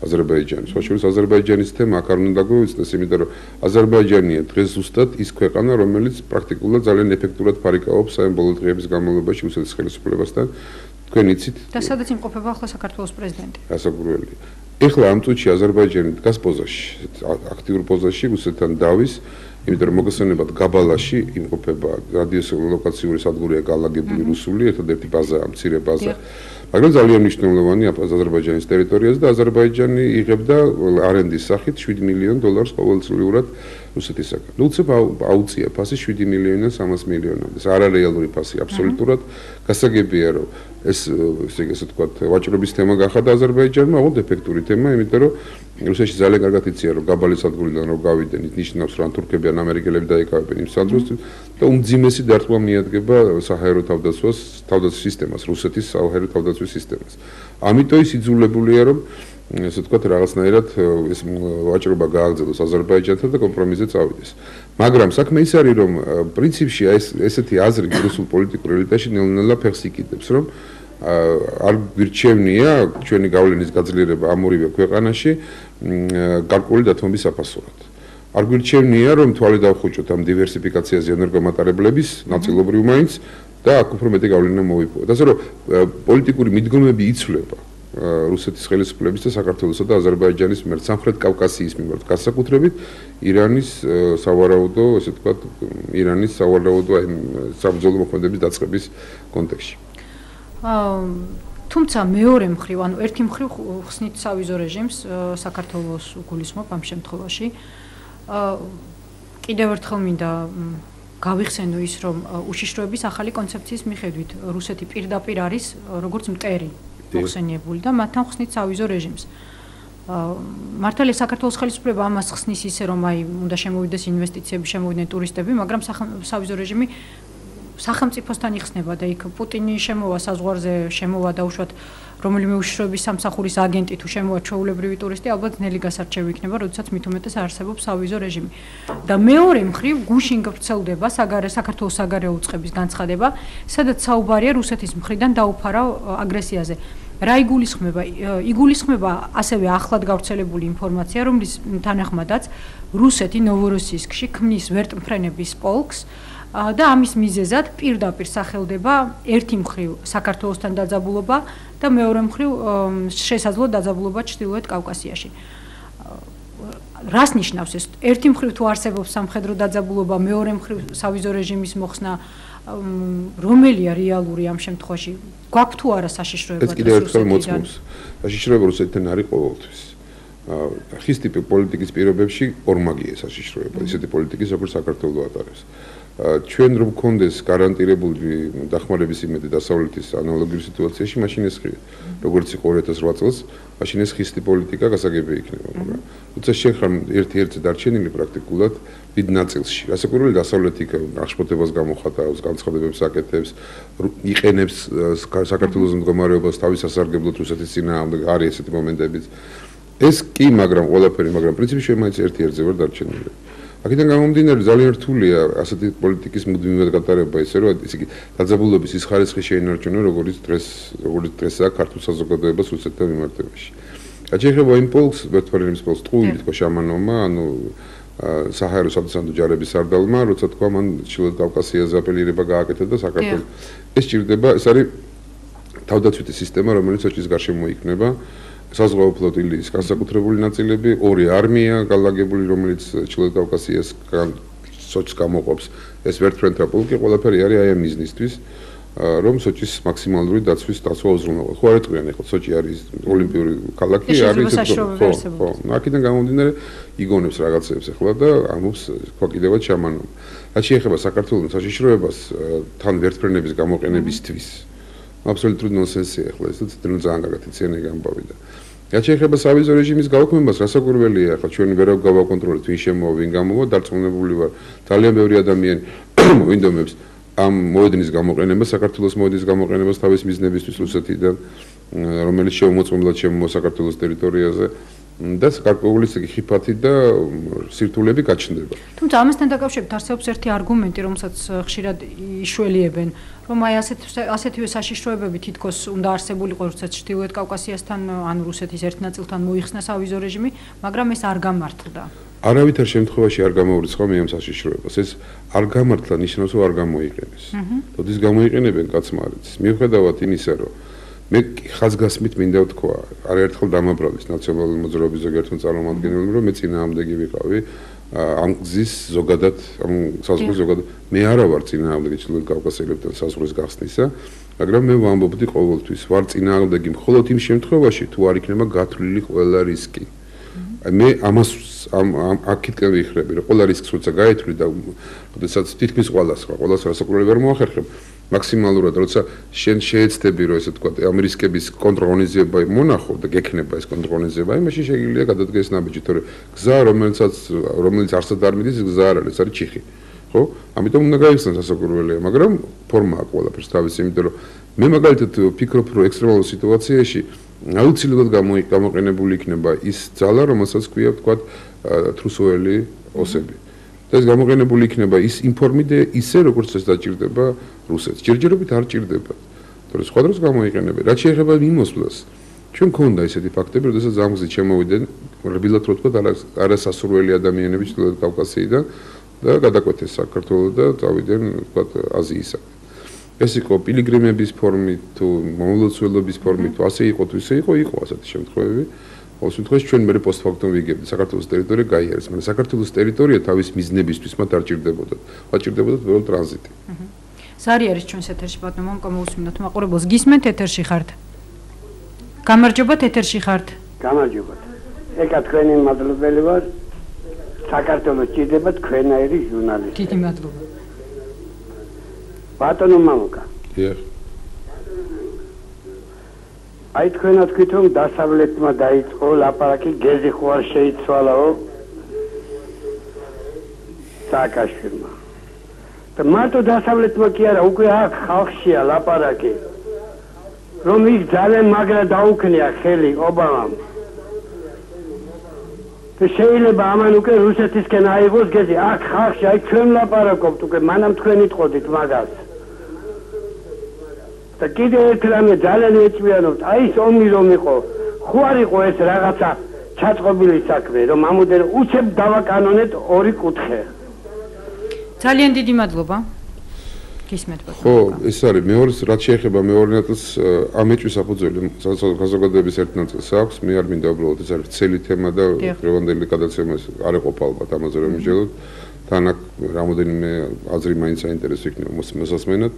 აზერბაიჯანი. სხვა შორის აზერბაიჯანის თემა აქ არ უნდა დაგვეუწყდეს, იმიტომ რომ აზერბაიჯანია დღეს ზუსტად ის ქვეყანა, რომელიც პრაქტიკულად ძალიან ეფექტურად ფარიკაობს აი ბოლო დღეების განმავლობაში რუსეთის ხელისუფლებასთან. თქვენ იცით? და სადაც იმყოფება ახლა საქართველოს პრეზიდენტი. გასაგრუელია. ეხლა ამ წუთში აზერბაიჯანი დგას პოზაში, აქტიურ პოზაში რუსეთთან დავის, იმიტომ რომ მოგესალმებათ გაბალაში იმყოფება რადიოლოკაციური სადგურია განლაგებული რუსული, ერთადერთი ბაზაა, მცირე ბაზა. მაგრამ ძალიან მნიშვნელოვანი აზერბაიჯანის ტერიტორიაზე და აზერბაიჯანი იღებდა არენდის სახით $7 მილიონ ყოველწლიურად რუსეთისაგან. ნუ უცებ აუწია ფასი 7 მილიონიდან 300 მილიონამდე. ეს არა რეალური ფასი აბსოლუტურად. გასაგებია რომ ეს ესე ვთქვათ ვაჭრობის თემა გახადა აზერბაიჯანმა, ოღონდ ეფექტური თემა, იმიტომ რომ რუსეთში ძალიან კარგად იციან რომ გაბალის სადგურიდან რომ გავიდნენ, ის ნიშნავს რომ თურქები ან ამერიკელები დაიკავებენ იმ სადგურს და უმძიმესი დარტყმა მიადგება საჰაერო თავდაცვის სისტემას, რუსეთის საჰაერო თავდაცვის სისტემას. ამიტომ ის იძულებულია რომ ესე ვთქვათ რაღაცნაირად ეს ვაჭრობა გააგრძელოს აზერბაიჯანთან და კომპრომისზე წავიდეს. მაგრამ საქმე ის არის რომ პრინციპში ესეთი აზრი რუსულ პოლიტიკურ ელიტაში ნელ-ნელა ფეხს იკიდებს, რომ არ გვირჩევნია ჩვენი გავლენის გაძლიერება ამ ორივე ქვეყანაში გარკვეული დათმობის საფასურად. არ გვირჩევნია რომ თვალი დავხუჭოთ ამ დივერსიფიკაციაზე ენერგომატარებლების ნაწილობრივ მაინც და აქ უფრო მეტი გავლენა მოვიპოვოთ. ასე რომ პოლიტიკური მიდგომები იცვლება რუსეთის ხელისუფლების და საქართველოსა და აზერბაიჯანის მიმართ, სამხრეთ კავკასიის მიმართ, განსაკუთრებით ირანის სავარაუდო, ესე ვთქვათ, ირანის სავარაუდო საბრძოლო მოქმედების დაწყების კონტექსტში. თუმცა მეორე მხრივ, ანუ ერთი მხრივ ხსნით სავიზო რეჟიმს საქართველოს გულისხმობ ამ შემთხვევაში. კიდევ ერთხელ მინდა გავიხსენო ის, რომ უშიშროების ახალი კონცეფციის მიხედვით რუსეთი პირდაპირ არის როგორც მტერი მოხსენიებული და მათთან ხსნით სავიზო რეჟიმს. მართალია საქართველოს ხელისუფლება ამას ხსნის ისე, რომ აი უნდა შემოვიდეს ინვესტიციები, შემოვიდნენ ტურისტები, მაგრამ სავიზო რეჟიმი სახელმწიფოსთან იხსნება და იქ პუტინი შემოვა საზღვარზე, შემოვა და უშუალოდ რომელიმე უშიშროების სამსახურის აგენტი თუ შემოვა ჩვეულებრივი ტურისტი, ალბათ ძნელი გასარჩევი იქნება, როდესაც მით უმეტეს არსებობს სავიზო რეჟიმი. და მეორე მხრივ გუშინ ვრცელდება საქართველოს საგარეო უწყების განცხადება, სადაც საუბარია რუსეთის მხრიდან დაუფარავ აგრესიაზე. რა იგულისხმება? იგულისხმება ასევე ახლად გავრცელებული ინფორმაცია, რომლის თანახმადაც რუსეთი ნოვოროსიისკში ქმნის ვერტმფრენების პოლკს და ამის მიზეზად პირდაპირ სახელდება ერთი მხრივ საქართველოსთან დაძაბულობა და მეორე მხრივ შესაძლო დაძაბულობა ჩრდილოეთ კავკასიაში. რას ნიშნავს ეს? ერთი მხრივ თუ არსებობს სამხედრო დაძაბულობა, მეორე მხრივ სავიზო რეჟიმის მოხსნა, რომელია რეალური ამ შემთხვევაში? გვაქვს თუ არა საშიშროება? ეს კიდევ ერთხელ მოწმობს. საშიშროება რუსეთთან არის ყოველთვის. ხის ტიპი პოლიტიკის პირობებში ორმაგია საშიშროება. ისეთი პოლიტიკის, როგორც საქართველო ატარებს. ჩვენ რომ გქონდეს გარანტირებული დახმარების იმედი დასავლეთის ანალოგიური სიტუაციაში, მაშინ ეს ხია. როგორც იყო 2008 წელს, მაშინ ეს ხისტი პოლიტიკა გასაგები იქნება, მაგრამ თუმცა შენ ხარ ერთ-ერთი დარჩენილი პრაქტიკულად დიდ ნაწილში. გასაკურველი დასავლეთი აღშფოთებას გამოხატავს, განცხადებებს აკეთებს, იყენებს საქართველოს მდგომარეობას თავის სასარგებლოდ რუსეთის წინააღმდეგ, არის ესეთი მომენტებიც. ეს კი, მაგრამ ყველაფერი, მაგრამ პრინციპში ჩვენ მაინც ერთ-ერთზე ვარ დარჩენილი. აქედან გამომდინარე ძალიან რთულია ასეთი პოლიტიკის მუდმივად გატარება, ისე რომ ისე იგი დაძაბულობის ის ხარისხი შეინარჩუნო, როგორც დღესაა ქართულ საზოგადოებას რუსეთთან მიმართებაში. გაჩეხება იმ პოლკს, ვერტმფრენების პოლკს ტყუილი თქო შამანოვმა, ანუ საჰაერო სადოსანდო ჯარების სარდალმა, როცა თქვა მან ჩრდილოეთ კავკასიაზე აპელირება გააკეთა და საქართველოს ეს ჭირდება, ეს არის თავდაცვითი სისტემა, რომელიც ოჩის გარშემო იქნება. საზღვაო ფლოტილიის განსაკუთრებული ნაწილები, ორი არმია განლაგებული, რომელიც ჩრდილოეთ კავკასიას სოჭს გამოყოფს. ეს ვერტმფრენთა პოლკი ყველაფერი არის აი ამ მიზნისთვის, რომ სოჭის მაქსიმალური დაცვა უზრუნველყო. ხო არ ეტყვიან ახლა სოჭი არის ოლიმპიური ქალაქი, არის ხო. აქედან გამომდინარე იგონებს რაღაცებს ახლა და ამობს თქვა კიდევაც შამანოვ. რაც შეეხება საქართველოს საშიშროებას თან ვერტმფრენების გამოყენებისთვის. აბსოლუტურად ნონსენსია ახლა ეს ძალიან კარგი ცენები გამბავიდა. რაც შეეხება სავიზო რეჟიმის გაუქმებას, რასაკურველია ახლა ჩვენ ვერ გავაკონტროლებთ ვინ შემოვა, ვინ გამოვა, დარწმუნებული ვარ. ძალიან ბევრი ადამიანი მოინდომებს ამ მოედნის გამოყენებას, საქართველოს მოედნის გამოყენებას თავის მიზნებისთვის რუსეთიდან, რომელიც შეუმოწმებლად შემოვა საქართველოს ტერიტორიაზე. და საკარკვეული ხიფათი და სირთულეები გაჩნდება. თუმცა ამასთან დაკავშირებით არსებობს ერთი არგუმენტი, რომელსაც ხშირად იშველიებენ, რომ აი ასეთივე საშიშროებები თითქოს უნდა არსებულიყო, როდესაც ჩრდილოეთ კავკასიასთან ან რუსეთის ერთ ნაწილთან მოიხსნა სავიზო რეჟიმი, მაგრამ ეს არ გამართლდა. არავითარ შემთხვევაში არ გამოურიცხავ მე ამ საშიშროებას. ეს არ გამართლა ნიშნავს, რომ არ გამოიყენეს. როდის გამოიყენებენ კაცმა არ იცის. მიუხედავად იმისა, რომ მე ხაზგასმით მინდა ვთქვა, არაერთხელ დამაბრალეს ნაციონალური მოძრაობის ზოგიერთი წარმომადგენელი, რომ მე წინააღმდეგი ვიყავი ამ გზის ზოგადად, ამ საზღვრის ზოგადად. მე არა ვარ წინააღმდეგი ჩრდილოეთ კავკასიელებთან საზღვრის გახსნისა, მაგრამ მე ვამბობდი ყოველთვის, ვარ წინააღმდეგი მხოლოდ იმ შემთხვევაში, თუ არ იქნება გათვლილი ყველა რისკი. მე ამას აქეთკენ ვიხრები, რომ ყველა რისკს როცა გაეთვლი და როდესაც თითქმის ყველას რასაკურველი ვერ მოახერხებ, მაქსიმალურად როცა შენ შეეცდები, რომ ესე თქვა, ამ რისკების კონტროლიზება მონახო და გექნება ეს კონტროლიზება, იმაში შეიძლება გადადგეს ნაბიჯი, თორე გზა, რომელიც არსად არ მიდის, გზა არ არის, არის ჩიხი. ხო? ამიტომ უნდა გაიხსნას სასაკურველია, მაგრამ ფორმაა ყველაფერს თავისი, იმიტომ რომ მე მაგალითად ვფიქრობ, რომ ექსტრემალურ სიტუაციაში აუცილებლად გამოყენებული იქნება ის ძალა, რომელსაც ქვია თქვა თრუსოელი ოსები. და ეს გამოყენებული იქნება ის ინფორმი და ისე როგორც ეს დაჭირდება რუსეთს. ჯერჯერობით არ ჭირდება. თორე სხვა დროს გამოიყენებენ. რაც შეეხება მიმოსვლას, ჩვენ გქონდა ისეთი ფაქტები, როდესაც ამ გზით შემოვიდნენ რბილად რო თქვა არასასურველი ადამიანები ჩრდილოეთ კავკასიიდან და გადაკვეთეს საქართველოს და წავიდნენ თქვა აზიისაკენ. ეს იყო პილიგრიმების ფორმით თუ მომლოცველობის ფორმით, ასე იყო თუ ისე იყო ასეთი შემთხვევები. ყოველ შემთხვევაში ჩვენ მე პოსტფაქტუმ ვიგებთ საქართველოს ტერიტორია გაიარეს, მაგრამ საქართველოს ტერიტორია თავის მიზნებისთვის მათ არ ჭირდებოდა. ვაჭირდებოდა უბრალოდ ტრანზიტი. ზარი არის ჩვენს ეთერში, ბატონო, მომკა მოусმინოთ მაყურებელს. გისმენთ ეთერში ხართ? გამარჯობათ, ეთერში ხართ? გამარჯობათ. ეკა თქვენი მადლობელი ვარ. საქართველოს ჭირდება თქვენაირი ჟურნალისტი. დიდი მადლობა. ბატონო მამუკა. დიახ. აი თქვენად თქვით რომ დასავლეთმა დაიწყო ლაპარაკი გეზი ხო არ შეიცვალაო სააკაშვილმა. და მარტო დასავლეთმა კი არა, უკვე აქ ხალხშია ლაპარაკი. რომ ის ძალიან მაგრა დაუქნია ხელი ობამამ. და შეიძლება ამან უკვე რუსეთისკენ აიღოს გეზი, აქ ხალხში, აი ჩვენ ლაპარაკობთ უკვე, მანამ თქვენ იტყოდით მაგას. და კიდე ერთ რამე ძალიან ეჭვიანობთ, აი ეს ომი რომ იყო, ხო არ იყო ეს რაღაცა ჩაწყობილი საქმე, რომ ამოდენ უცებ დავაკანონეთ ორი კუთხე. ძალიან დიდი მადლობა. გისმენთ ბატონო. ხო, ეს არის მეორე, რაც შეეხება მეორე ნაწილს, ამ ეჭვის საფუძველი საზოგადოების ერთ ნაწილს აქვს, მე არ მინდა უბრალოდ ეს არის ვრცელი თემა და დღევანდელი გადაცემა არ ეყოფა ალბათ ამაზე რომ მივიჯელოთ. თან აქ რამოდენიმე აზრი მაინც საინტერესო იქნება მოსასმენად.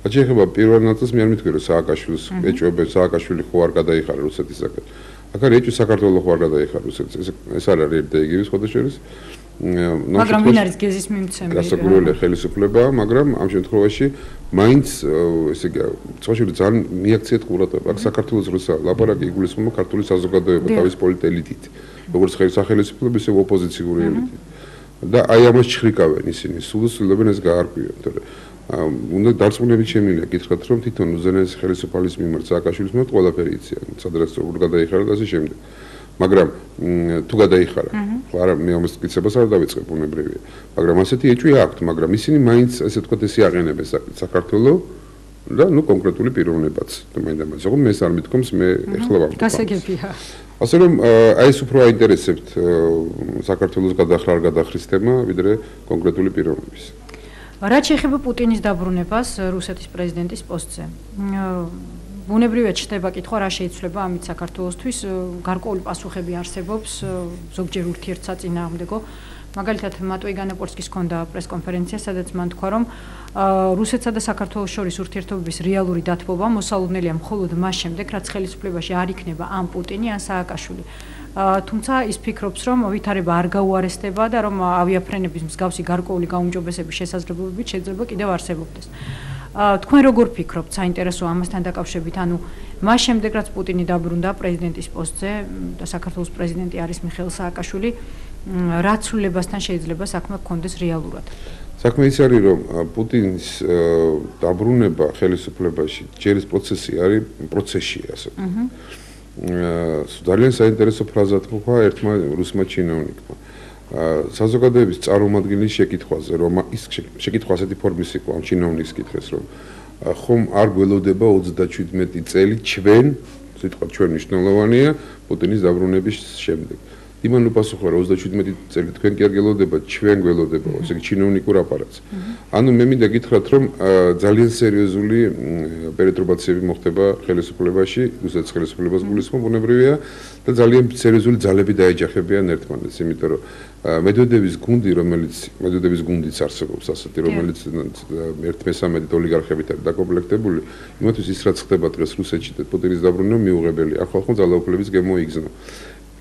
რაც შეეხება პირველ ნაწილს, მე არ მითქვი რომ სააკაშვილის ეჭვები, სააკაშვილი ხო არ გადაიხარა რუსეთისაგან. აქ არის ეჭვი საქართველოს ხო არ გადაიხარა რუსეთს. ეს არ არის ერთ და იგივე სხვადასხვაერს. მაგრამ ვინ არის გეზის მიმცემელი? გასაგროველი ხელისუფლებაა, მაგრამ ამ შემთხვევაში მაინც ესე იგი, სწორედ ძალიან მიაქციეთ ყურადღება. აქ საქართველოს რუსა ლაპარაკი იგულისხმება ქართული საზოგადოება თავის პოლიტელიტით, როგორც სახელმწიფოების ისე ოპოზიციური ელიტით. და აი ამას ჩხრიკავენ ისინი, სულ ცდილობენ ეს გაარკვიონ, თორე უნდა დარწმუნებით შემიძლია გითხრათ, რომ თვითონ უზენაესი ხელისუფლის მიმართ სააკაშვილის მიმართ ყველაფერი იციან, სადაც როგორ გადაიხარა და ასე შემდეგ. მაგრამ თუ გადაიხარა, არა მე ამას კითხებას არ დავიწყებ უნებრივია. მაგრამ ასეთი ეჭვი აქვთ, მაგრამ ისინი მაინც ესე ვთქვათ ესე აყენებენ საქართველოს და ნუ კონკრეტული პიროვნებაც. მაინდა-მაინც მე ეს არ მithkoms, მე ეხლა ვამბობ. გასაგებია. ასე რომ აი ეს უფრო აინტერესებთ საქართველოს გადახრა არ გადახრის თემა, ვიდრე კონკრეტული პიროვნების. რაც შეეხება პუტინის დაბრუნებას რუსეთის პრეზიდენტის პოსტზე. ბუნებრივად ჩნდება კითხვა, რა შეიცვლება ამით საქართველოსთვის, გარკვეული პასუხები არსებობს, ზოგჯერ ურთიერთსაწინააღმდეგო. მაგალითად, მატვეი განაპორსკის ჰქონდა პრესკონფერენცია, სადაც მან თქვა, რომ რუსეთსა და საქართველოს შორის ურთიერთობების რეალური დათბობა მოსალოდნელია მხოლოდ მას შემდეგ, რაც ხელისუფლებაში არ იქნება ან პუტინი, ან სააკაშვილი. თუმცა ის ფიქრობს, რომ ვითარება არ გაუარესდება და რომ ავიაფრენების მსგავსი გარკვეული გაუმჯობესების შესაძლებლობებით შეიძლება კიდევ არსებობდეს. თქვენ როგორ ფიქრობთ, საინტერესოა ამასთან დაკავშირებით, ანუ მას შემდეგ რაც პუტინი დაბრუნდა პრეზიდენტის პოსტზე და საქართველოს პრეზიდენტი არის მიხეილ სააკაშვილი, რა ცვლილებასთან შეიძლება საქმე გქონდეს რეალურად? საქმე ის არის, რომ პუტინის დაბრუნება ხელისუფლებაში ჯერის პროცესი არის, პროცესია ასე. ძალიან საინტერესო ფრაზა თქვა ერთმა რუსმა ჩინოვნიკმა. საზოგადოების წარმომადგენლის შეკითხვაზე, რომ ის შეკითხვა ასეთი ფორმის იყო, ამ ჩინოვნიკს კითხეს, რომ ხომ არ გველოდება 37 წელი ჩვენ, სიტყვა ჩვენ მნიშვნელოვანია პუტინის დაბრუნების შემდეგ. იმან უპასუხა, რომ 37 წელი თქვენ კი არ გველოდება, ჩვენ გველოდება, ესე იგი ჩინოვნიკურ აპარატს. ანუ მე მინდა გითხრათ, რომ ძალიან სერიოზული პერეტრუბაციები მოხდება ხელისუფლებაში, რუსეთის ხელისუფლებას გულისხმობ ბუნებრივია და ძალიან სერიოზული ძალები დაეჯახებიან ერთმანეთს, იმიტომ რომ მედვედევის გუნდი, რომელიც მედვედევის გუნდიც არსებობს ასეთი, რომელიც 1/13 ოლიგარხებით არის დაკომპლექტებული, იმათთვის ის რაც ხდება დღეს რუსეთში და პუტინის დაბრუნება მიუღებელია. ახალ ძალაუფლების გემო იგზნო.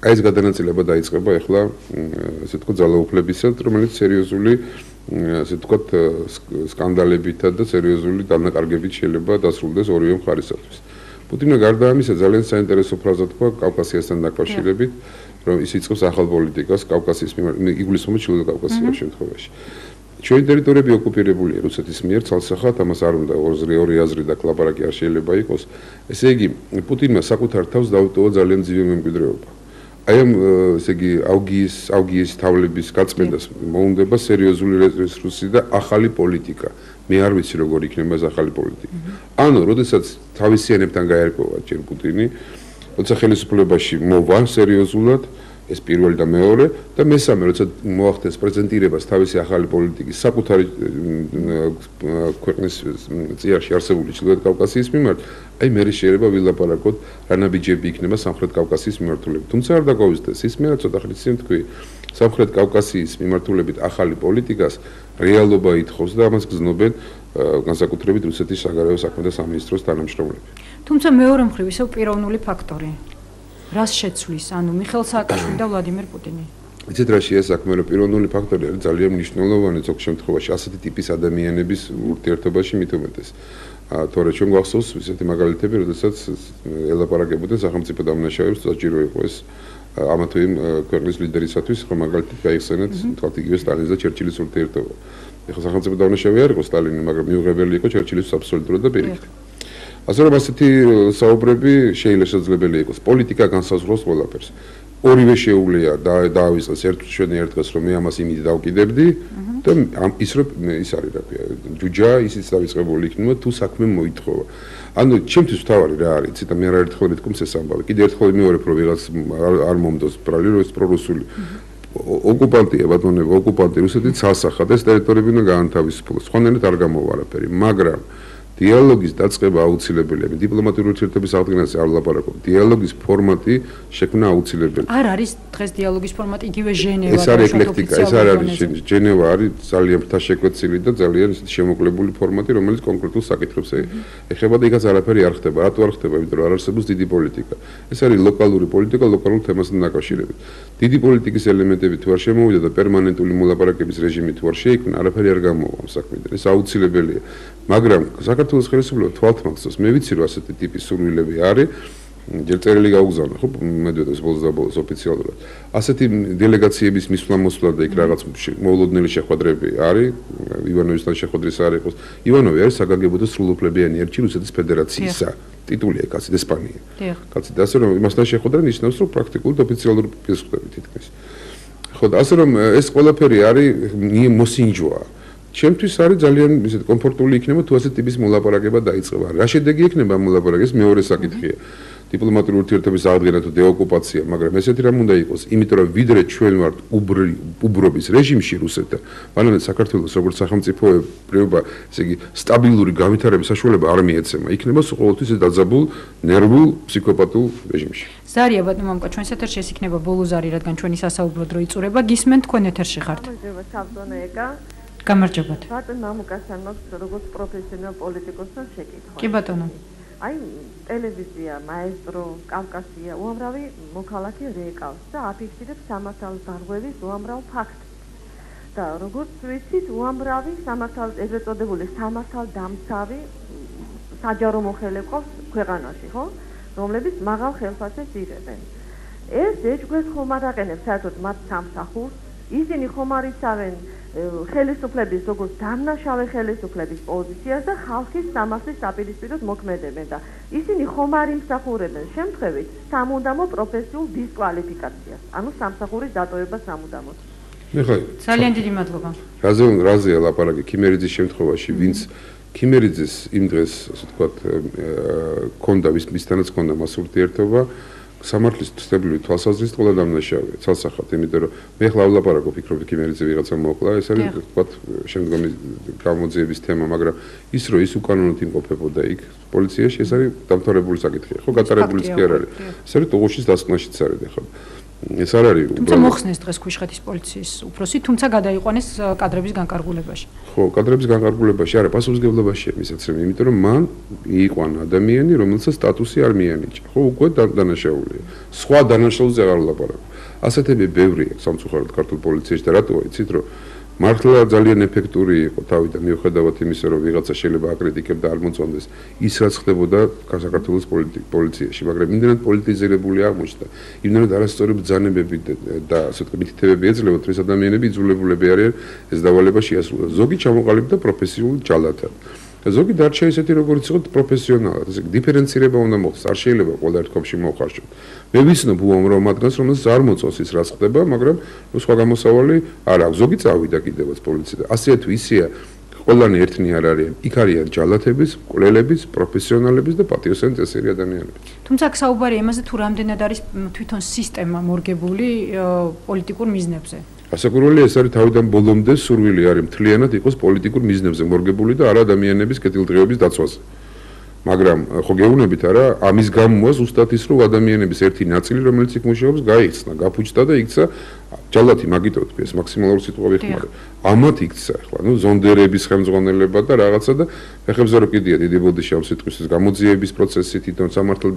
აი ეს გადანაწილება დაიწყება ახლა, ასე ვთქვათ, ძალაუფლებისა, რომელიც სერიოზული, ასე ვთქვათ, სკანდალებითა და სერიოზული დანაკარგებით შეიძლება დასრულდეს ორივე მხარისათვის. პუტინმა გარდა ამისა ძალიან საინტერესო ფრაზა თქვა კავკასიასთან დაკავშირებით, რომ ის იწყებს ახალ პოლიტიკას კავკასიის მიმართ, იგულისხმება ჩრდილო კავკასიის შემთხვევაში. ჩვენი ტერიტორიები ოკუპირებულია რუსეთის მიერ ცალსახად, ამას არ უნდა ორი აზრი და ლაპარაკი არ შეიძლება იყოს. ესე იგი, პუტინმა საკუთარ თავს დაუტოვა ძალიან ძლიერი მემკვიდრეობა. აი ამ ესე იგი ავგიის თავლების გაწმენდას მოუნდება სერიოზული რესურსი და ახალი პოლიტიკა. მე არ ვიცი როგორ იქნება ეს ახალი პოლიტიკა. ანუ, როდესაც თავისიანებთან გაერკვევა ჯერ პუტინი, როცა ხელისუფლებაში მოვა სერიოზულად, ეს პირველი და მეორე და მესამე, როცა მოახდენს პრეზენტირებას თავისი ახალი პოლიტიკის საკუთარი ქვეყნის წიაღში არსებული ჩრდილოეთ კავკასიის მიმართ, აი მე შეიძლება ვილაპარაკოთ რა ნაბიჯები იქნება სამხრეთ კავკასიის მიმართულებით. თუმცა არ დაგვავიწყდეს ის მე რა ცოტა ხნით წინ თქვი, სამხრეთ კავკასიის მიმართულებით ახალი პოლიტიკას რეალობა ითხოვს და ამას გზნობენ განსაკუთრებით რუსეთის საგარეო საქმეთა სამინისტროს თანამშრომლები. თუმცა მეორე მხრივ ისევ პიროვნული ფაქტორი. რას შეცვლის, ანუ მიხეილ სააკაშვილი და ვლადიმერ პუტინი? იცით რა შეა საქმე, რომ პიროვნული ფაქტორი არის ძალიან მნიშვნელოვანი ზოგ შემთხვევაში ასეთი ტიპის ადამიანების ურთიერთობაში მით უმეტეს. თორე ჩვენ გვახსოვს ისეთი მაგალითები, როდესაც ელაპარაკებოდნენ სახელმწიფო დამნაშავეებს, საჭირო იყო ეს ამა თუ იმ ქვეყნის ლიდერისათვის, ხო მაგალითად გაიხსენეთ თქვათ იგივე სტალინის და ჩერჩილის ურთიერთობა. ეხლა სახელმწიფო დაუნაშავე არ იყო სტალინი, მაგრამ მიუღებელი იყო ჩერჩილის აბსოლუტურად და პირიქით. ასე რომ ასეთი საუბრები შეიძლება იყოს. პოლიტიკა განსაზღვროს ყველაფერს. ორივე შეუძლია დაავიწყოს ერთშვენი ერთ დღეს რომ მე ამას იმით დავკიდებდი და ის რომ ის არის რა ქვია ჯუჯა ისიც დავიწყებული იქნება თუ საქმე მოითხოვა. ანუ ჩემთვის თავარი რა არის იცით მე არაერთხელ მეთქვი ეს ამბავი. კიდე ერთხელ მიმეორებ რომ ვიღაც არ მომდოს პრორუსული ოკუპანტია ბატონებო ოკუპანტი რუსეთი ცალსახად ეს ტერიტორიები უნდა გაანთავისუფლოს. სხვანაირად არ გამოვა არაფერი, მაგრამ დიალოგის დაწყება აუცილებელია. დიპლომატიური ურთიერთობის აღდგენაზე არ ვლაპარაკობ. დიალოგის ფორმატი შექმნა აუცილებელია. არ არის დღეს დიალოგის ფორმატი იგივე ჟენევა. ეს არის ეკლექტიკა, ეს არ არის ჟენევა არის ძალიან ფრთაშეკვეცილი და ძალიან ისეთი შემოკლებული ფორმატი, რომელიც კონკრეტულ საკითხებს ეხება და იქაც არაფერი არ ხდება. რატო არ ხდება? იმიტომ რომ არ არსებობს დიდი პოლიტიკა. ეს არის ლოკალური პოლიტიკა, ლოკალურ თემასთან დაკავშირებით. დიდი პოლიტიკის ელემენტები თუ არ შემოვიდა და პერმანენტული მოლაპარაკების რეჟიმი თუ არ შეიქმნა, არაფერი არ გამოვა ამ საქმიდან. ეს აუცილებელია. მაგრამ საქართველოს ხელისუფლება თვალთმაგსოს მე ვიცი რომ ასეთი ტიპის სურვილები არის ჯერ წერილი გაუგზავნა ხო მედვედევს ბოლოს და ბოლოს ოფიციალურად ასეთი დელეგაციების მისვლა-მოსვლა და იქ რაღაც მოულოდნელი შეხვედრები არის ივანოვისთან შეხვედრის არ იყოს ივანოვი არის საგანგებო და სრულუფლებიანი ელჩი რუსეთის ფედერაციისა ტიტულია კაცი ესპანია კაცი და ასე რომ იმასთან შეხვედრა ნიშნავს რომ პრაქტიკულად ოფიციალური პასუხები თითქმის ხო და ასე რომ ეს ყველაფერი არის მოსინჯოა ჩემთვის არის ძალიან ისეთ კომფორტული იქნება თუ ასეთ ტიპის მოლაპარაკება დაიწყება. რა შედეგი იქნება მოლაპარაკების მეორე საკითხია. დიპლომატიური ურთიერთობის აღდგენა თუ დეოკუპაცია, მაგრამ ესეთი რამ უნდა იყოს, იმიტომ რომ ვიდრე ჩვენ ვართ უბრობის რეჟიმში რუსეთთან, მანამდე საქართველოს როგორც სახელმწიფოებრიობა, ესე იგი სტაბილური განვითარების საშუალება არ მიეცემა. იქნება ყოველთვის დაძაბულ ნერვულ ფსიქოპათულ რეჟიმში. ზარია ბატონო მამკა ჩვენს ეთერში ეს იქნება ბოლო ზარი, რადგან ჩვენი სასაუბრო დრო იწურება. გისმენთ თქვენ ეთერში ხართ. გამარჯობათ. ბატონო მამუკასთან მაქვს როგორც პროფესიონალ პოლიტიკოსთან შეკითხვა. კი ბატონო. აი ტელევიზია, მაესტრო, კავკასია, უამრავი მოქალაქე რეკლამს და აფიქსირებს სამართალს დარღვევის უამრავ ფაქტს. და როგორც ვიცით, უამრავი სამართალს ეგრეთ წოდებული სამართალდამცავი საჯარო მოხელე ყავს ქვეყანაში, ხო? რომლებიც მაღალ ხელფასებს იღებენ. ეს ეჭვგრეს ხომ არ აყენებს საერთოდ მათ სამსახურს, ისინი ხომ არ იცავენ ხელისუფლების როგორც დამნაშავე ხელისუფლების პოზიციას და ხალხის სამართლის საპირისპიროდ მოქმედებენ და ისინი ხომ არ იმსახურებენ შემთხვევით სამუდამო პროფესიულ დისკვალიფიკაციას, ანუ სამსახურის დატოვებას სამუდამოდ. ძალიან დიდი მადლობა. რაზეა ლაპარაკი ქიმერიძის შემთხვევაში, ვინც ქიმერიძის იმ დღეს, ასე ვთქვათ, ქონდა მისთანაც ქონდა მას ურთიერთობა სამართლის ცნობილი თვალსაზრისით ყველა დამნაშავეა ცალსახად, იმიტომ რომ მე ხლა ვლაპარაკობ, ფიქრობ ქიმერიძე ვიღაცა მოკლა, ეს არის ვთქვათ შემდგომი გამოძიების თემა, მაგრამ ის რომ ის უკანონოდ იმყოფებოდა იქ პოლიციაში, ეს არის დამთავრებული საკითხია, ხო, გატარებულიც კი არ არის. ეს არის ტუღუშის დასკვნაშიც არის ახლა. ეს არ არის თუმცა მოხსნეს დღეს ქვიშხეთის პოლიციის უფროსი, თუმცა გადაიყვანეს კადრების განკარგულებაში. ხო, კადრების განკარგულებაში არა, პასუხისმგებლობაშია მისაცემი, იმიტომ რომ მან იიყვანა ადამიანი, რომელსაც სტატუსი არ მიენიჭა. ხო, უკვე დანაშაულია. სხვა დანაშაულზე აღარ ვლაპარაკობ. ასეთები ბევრი აქვს სამწუხაროდ ქართულ პოლიციაში და რატოა იცით, რომ მართლა ძალიან ეფექტური იყო თავიდან მიუხედავად იმისა, რომ ვიღაცა შეიძლება აკრიტიკებდა არ მოწონდეს ის რაც ხდებოდა საქართველოს პოლიციაში, მაგრამ იმდენად პოლიტიზირებული აღმოჩნდა, იმდენად არასწორი ბრძანებები და ასე ვთქვათ, მითითებები ეძლევა, რომ ეს ადამიანები იძულებულები არიან ეს დავალება შეასრულოს. ზოგი ჩამოყალიბდა პროფესიულ ჯალათად. ზოგი დარჩა ისეთი როგორც იყო პროფესიონალად, ესე დიფერენცირება უნდა მოხდეს, არ შეიძლება ყველა ერთ კომში მოხარშოთ. მე ვიცნობ უამრავ მათგანს, რომელსაც არ მოწონს ის რაც ხდება, მაგრამ სხვა გამოსავალი არ აქვს. ზოგი წავიდა კიდევაც პოლიციიდან. ასე თუ ისეა, ყველანი ერთნი არ არიან. იქ არიან ჯალათების, მკვლელების, პროფესიონალების და პატიოსანი წესიერი ადამიანები. თუმცა აქ საუბარია იმაზე, თუ რამდენად არის თვითონ სისტემა მორგებული პოლიტიკურ მიზნებზე. ასაკურველი ეს არის თავიდან ბოლომდე სურვილი არის მთლიანად იყოს პოლიტიკურ მიზნებზე მორგებული და არა ადამიანების კეთილდღეობის დაცვაზე. მაგრამ ხო გეუბნებით არა, ამის გამოა ზუსტად ის რომ ადამიანების ერთი ნაწილი რომელიც იქ მუშაობს გაიხსნა, გაფუჭდა და იქცა ჯალათი მაგითო თქვი ეს მაქსიმალური სიტყვები ხმარა. ამათ იქცა ახლა, ნუ ზონდერების ხელმძღვანელობა და რაღაცა და ფეხებზე რო კიდია დიდი ბოდიში ამ სიტყვის გამოძიების პროცესი თვითონ სამართალ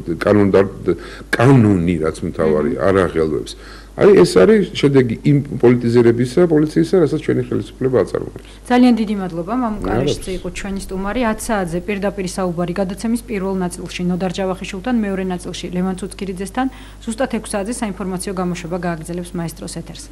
კანონი რაც მთავარი არ აღელვებს. აი ეს არის შედეგი იმ პოლიტიზირებისა პოლიციისა, რასაც ჩვენი ხელისუფლება აწარმოებს. ძალიან დიდი მადლობა, მამუკარიშძე იყო ჩვენი სტუმარი 10 საათზე პირდაპირ საუბარი გადაცემის პირველ ნაწილში ნოდარ ჯავახიშვილთან, მეორე ნაწილში ლევან ცუცქირიძესთან, ზუსტად 6 საათზე საინფორმაციო გამოშვება გააგრძელებს მაესტროს ეთერს.